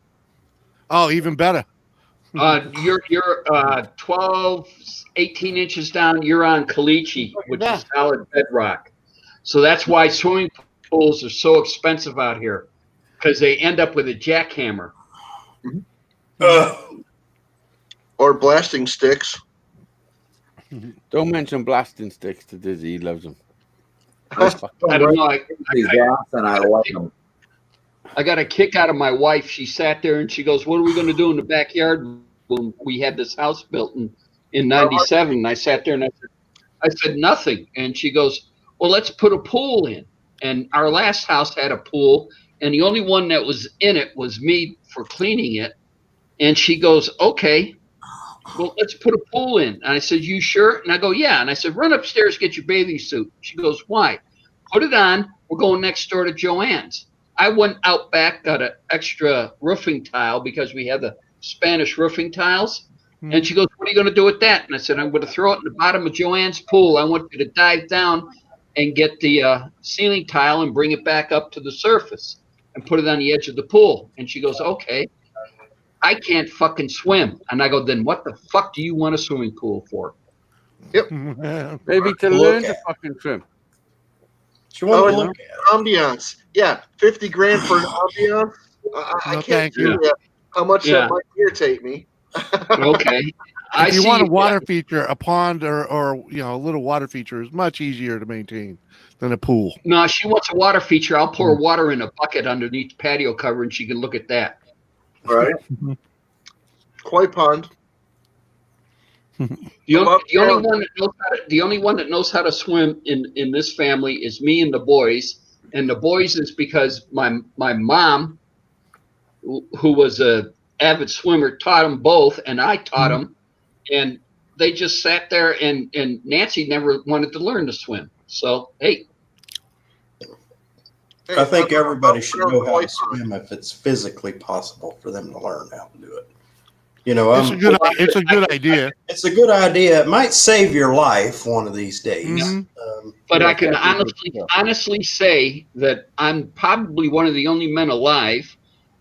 Oh, even better. You're 12, 18 inches down. You're on caliche, which is solid bedrock. So that's why swimming pools are so expensive out here, because they end up with a jackhammer. Or blasting sticks. Don't mention blasting sticks to Dizzy. He loves them. I don't know. I like them. I got a kick out of my wife. She sat there and she goes, "What are we going to do in the backyard when we had this house built in 97?" And I sat there and I said nothing. And she goes, "Well, let's put a pool in." And our last house had a pool, and the only one that was in it was me for cleaning it. And she goes, "Okay, well, let's put a pool in." And I said, "You sure?" And I go, "Yeah." And I said, "Run upstairs, get your bathing suit." She goes, "Why?" "Put it on. We're going next door to Joanne's." I went out back, got an extra roofing tile because we had the Spanish roofing tiles. And she goes, "What are you going to do with that?" And I said, "I'm going to throw it in the bottom of Joanne's pool. I want you to dive down and get the ceiling tile and bring it back up to the surface and put it on the edge of the pool." And she goes, "Okay." I can't fucking swim. And I go, "Then what the fuck do you want a swimming pool for?" Yep. Maybe to learn to fucking swim. She wanted to look at ambiance. Yeah, $50,000 for an ambiance. I can't thank do you. that. How much that might irritate me. Okay. I If you see want a you. water feature, a pond or a little water feature is much easier to maintain than a pool. No, she wants a water feature. I'll pour water in a bucket underneath the patio cover, and she can look at that. Right? Koi pond. The only one that knows how to swim in this family is me and the boys. And the boys is because my mom, who was a avid swimmer, taught them both, and I taught them, and they just sat there. And Nancy never wanted to learn to swim. So hey, I think everybody should know how to swim if it's physically possible for them to learn how to do it. You know, It's a good idea. It's a good idea. It might save your life one of these days. but I can honestly say that I'm probably one of the only men alive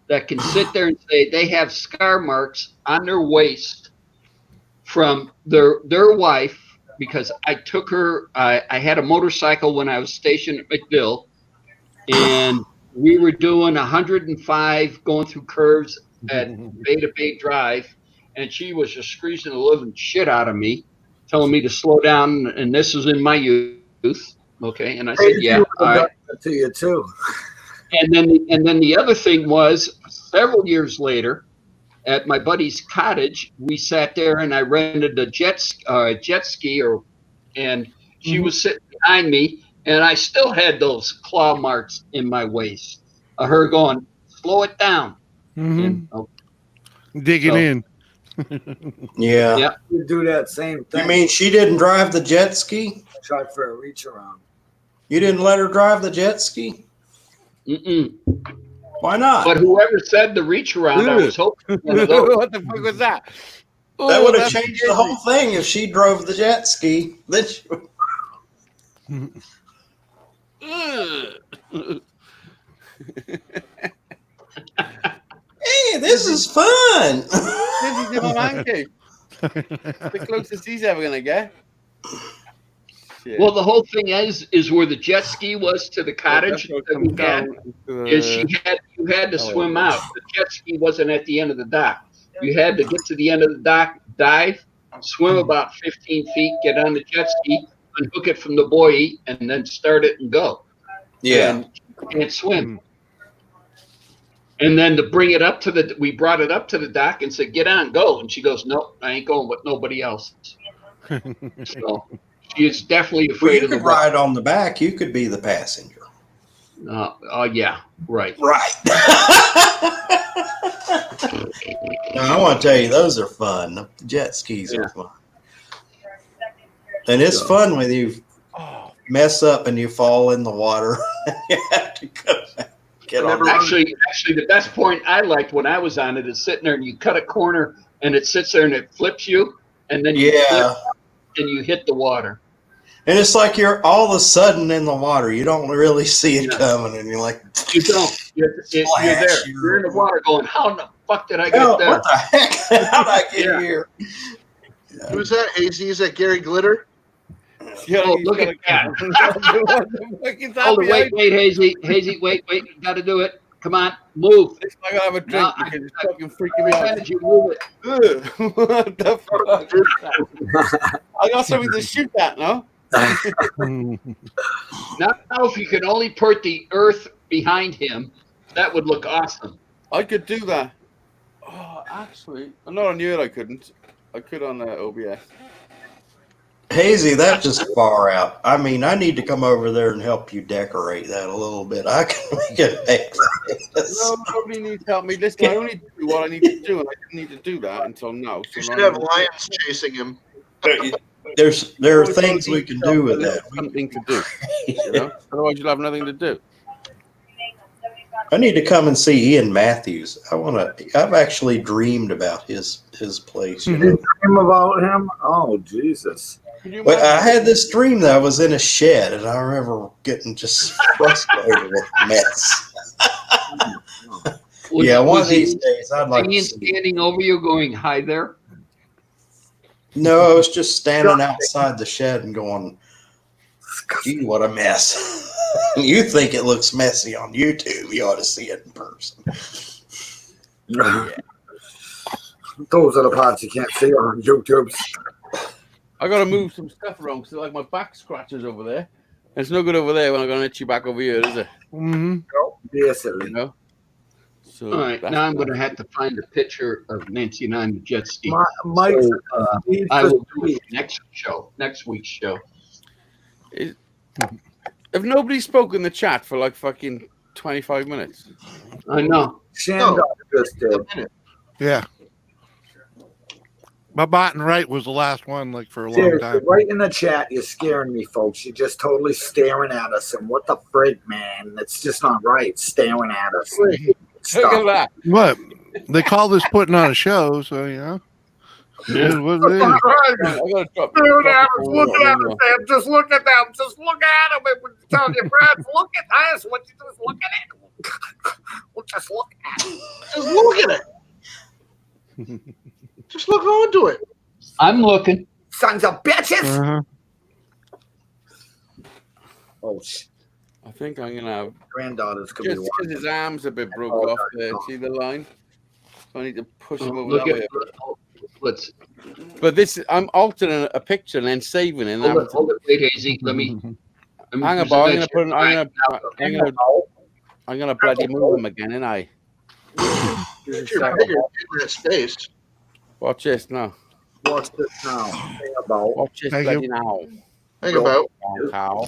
that can sit there and say they have scar marks on their waist from their wife, because I took her. I had a motorcycle when I was stationed at McDill, and we were doing 105 going through curves at Beta Bay Drive, and she was just squeezing the living shit out of me, telling me to slow down. And this was in my youth, okay? And I said, "Yeah, all right." To you too. And then the other thing was, several years later, at my buddy's cottage, we sat there and I rented a jet ski, and she was sitting behind me, and I still had those claw marks in my waist. Her going, "Slow it down." And, Digging in. Yeah. Yeah. You do that same thing. You mean she didn't drive the jet ski? Try for a reach around. You didn't let her drive the jet ski? Mm-mm. Why not? But whoever said the reach around, I was hoping one of those. What the fuck was that? That would have changed the whole thing if she drove the jet ski. Then she Hey, this is fun. This is in my man cave. The closest he's ever gonna get. Shit. Well, the whole thing is where the jet ski was to the cottage that we had. Is you had to swim out. The jet ski wasn't at the end of the dock. You had to get to the end of the dock, dive, swim about 15 feet, get on the jet ski, unhook it from the buoy, and then start it and go. Yeah. And you can't swim. And then to bring it up to we brought it up to the dock and said, "Get on, go." And she goes, "Nope, I ain't going with nobody else." So she is definitely Well, afraid you of the could ride on the back. You could be the passenger. yeah, right. Right. Now, I want to tell you, those are fun. The jet skis are fun. And it's fun when you mess up and you fall in the water. You have to go back. Actually, the best point I liked when I was on it is sitting there and you cut a corner and it sits there and it flips you, and then you flip and you hit the water. And it's like you're all of a sudden in the water. You don't really see it coming, and you're like, you don't. You're there. You're in the water going, "How in the fuck did I get there? What the heck? How did I get here?" Who's that, Hazy? Is that Gary Glitter? Yeah, Oh, look at that. Hold it, wait, Hazy, wait, you got to do it. Come on, move. I gotta have a drink because it's fucking freaking me out. You move it. What the fuck? I got something to shoot at now. Now, if you could only put the earth behind him, that would look awesome. I could do that. Oh, actually, not on you. I couldn't. I could on OBS. Hazy, that's just far out. I mean, I need to come over there and help you decorate that a little bit. I can make it. No, nobody needs help me. Listen, I only do what I need to do, and I didn't need to do that until now. You should have lions chasing him. There are things we can do with that. Something to do. You know? Otherwise, you'll have nothing to do. I need to come and see Ian Matthews. I've actually dreamed about his place. You know? Dream about him? Oh, Jesus. Well, I had this dream that I was in a shed, and I remember getting just frustrated with the mess. Yeah, one of these days I'd like to see. Standing over you going, "Hi there"? No, I was just standing outside the shed and going, "Gee, what a mess." You think it looks messy on YouTube. You ought to see it in person. Those are the parts you can't see on YouTube. I got to move some stuff around because like my back scratches over there. It's no good over there when I'm going to hit you back over here, is it? Mm-hmm. Yes, You know? So All right, now I'm going to have to find a picture of Nancy and I on the jet ski. Mike, So, I will do it next week's show. Have nobody spoken in the chat for like fucking 25 minutes? I know. Shandon just did. Yeah. But Martin Wright was the last one, like for a long Seriously, time. right in the chat, you're scaring me, folks. You're just totally staring at us. And what the frig, man? It's just not right, staring at us. Look at that. What? They call this putting on a show, so you know. Yeah. What it is. I gotta drop Look at them, Sam. Just look at them. Just look at them. And tell your friends, look at this. What you just look at it. Well, just look at it. Just look at it. Just look onto it. I'm looking. Sons of bitches. Uh-huh. Oh, shit. I think I'm gonna have Granddaughters could just be because his arms a bit broke off there. See the line? So I need to push him over Look that at way. let's But this, I'm altering a picture and then saving it. And hold it, wait, Hazy. Let me hang about. I'm gonna bloody move him again, and I. You're bigger in that space. Watch this now. Watch this now. Think about. Watch this Thank bloody you. now. Think about. Cow.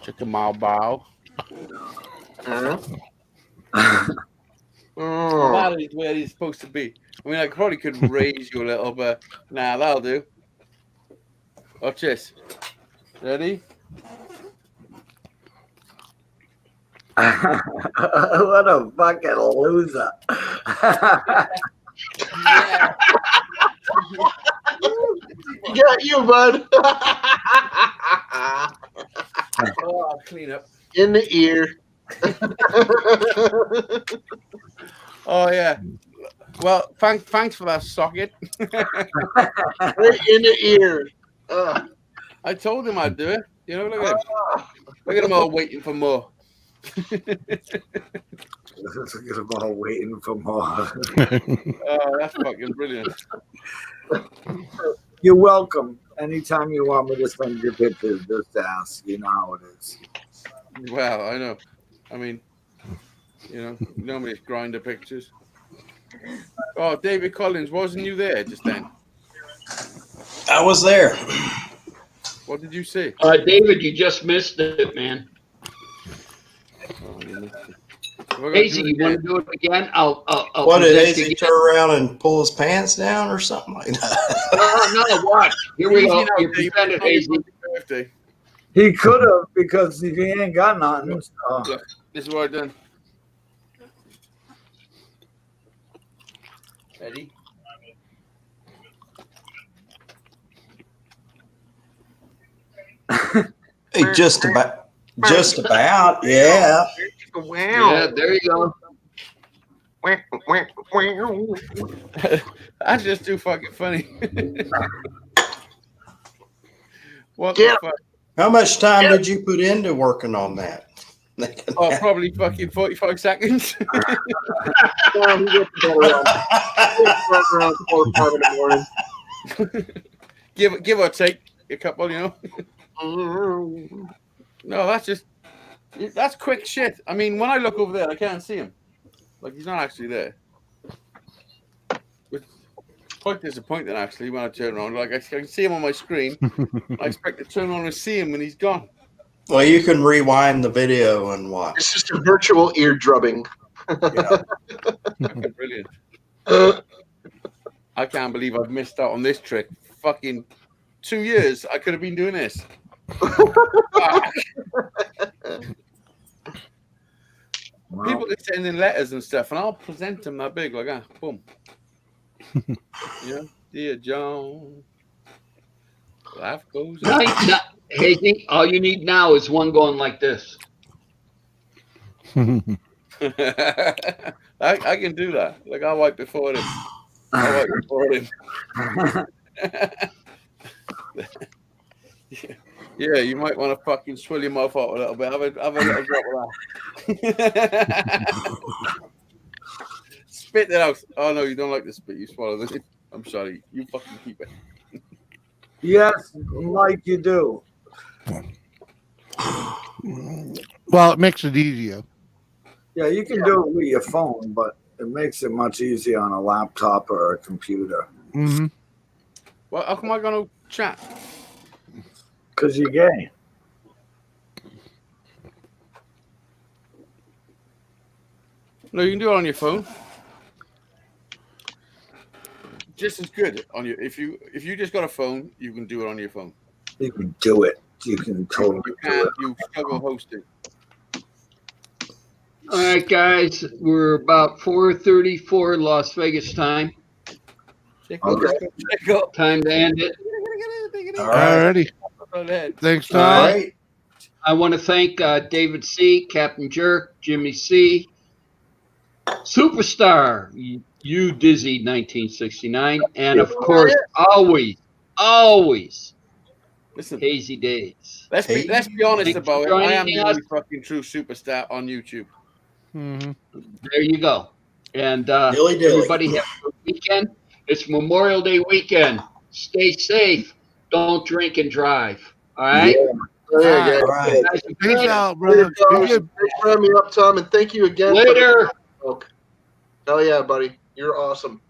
Chicken mao bow. Oh. That is where he's supposed to be. I mean, I probably could raise you a little, but nah, that'll do. Watch this. Ready? What a fucking loser. He got you, bud. Oh, I'll clean up. In the ear. Oh yeah. Well, thanks for that socket. Right in the ear. I told him I'd do it. You know, look at him. Look at him all waiting for more. Look at them all waiting for more. Oh, that's fucking brilliant. You're welcome. Anytime you want me to send your pictures, just ask. You know how it is. Wow, I know. I mean, you know, nobody's grinder pictures. Oh, David Collins, wasn't you there just then? I was there. What did you see? David, you just missed it, man. Oh, you missed it. We're gonna Hazy, do it you want again. to do it again? I'll What did present you Hazy again. turn around and pull his pants down or something like that? No, watch. Here we go. Easy now, You're Dave. presented, Hazy. Happy birthday. He could have because he ain't got nothing. So. Look, this is what I've done. Ready? Hey, just about, yeah. Wow. Yeah, there you go. That's just too fucking funny. What Yeah. the fuck? How much time did you put into working on that? Oh, probably fucking 45 seconds. Well, he gets better around 4 or 5 in the morning. give or take a couple, you know. No, that's quick shit. I mean, when I look over there, I can't see him. Like, he's not actually there. It's quite disappointing, actually, when I turn around. Like, I can see him on my screen. I expect to turn around and see him when he's gone. Well, you can rewind the video and watch. It's just a virtual ear drubbing. Yeah. Fucking brilliant. I can't believe I've missed out on this trick. Fucking 2 years, I could have been doing this. Wow. People are sending letters and stuff, and I'll present them that big, like that. Boom. Yeah, dear John. Life goes on. No, Hazy, all you need now is one going like this. I can do that. Like, I'll wipe before him. I'll wipe before him. Yeah, you might want to fucking swill your mouth out a little bit. Have a little drop of that. Spit it out. Oh, no, you don't like to spit. You swallow it. I'm sorry. You fucking keep it. Yes, Mike, you do. Well, it makes it easier. Yeah, you can do it with your phone, but it makes it much easier on a laptop or a computer. Mm-hmm. Well, how come I got no chat? Because you're gay. No, you can do it on your phone. Just as good on your if you just got a phone, you can do it on your phone. You can do it. You can totally You do can't. it. You struggle hosting. All right, guys, we're about 4:34 Las Vegas time. Okay. Check up. Time to end it. All right. Alrighty. Thanks, All Tom. right. I want to thank David C., Captain Jerk, Jimmy C., Superstar, You Dizzy 1969, and of course, always Listen, Hazy Days. let's be honest Thanks about for it. I am joining the us. only fucking true superstar on YouTube. Mm-hmm. There you go. And Dilly dilly. everybody have a good weekend. It's Memorial Day weekend. Stay safe. Don't drink and drive. All right? Oh, yeah, All guys. All right. Guys, Peace out, Later, brother. Tom. Be good. Thanks for having me up, Tom, and thank you again. Later. For the smoke. Hell yeah, buddy. You're awesome.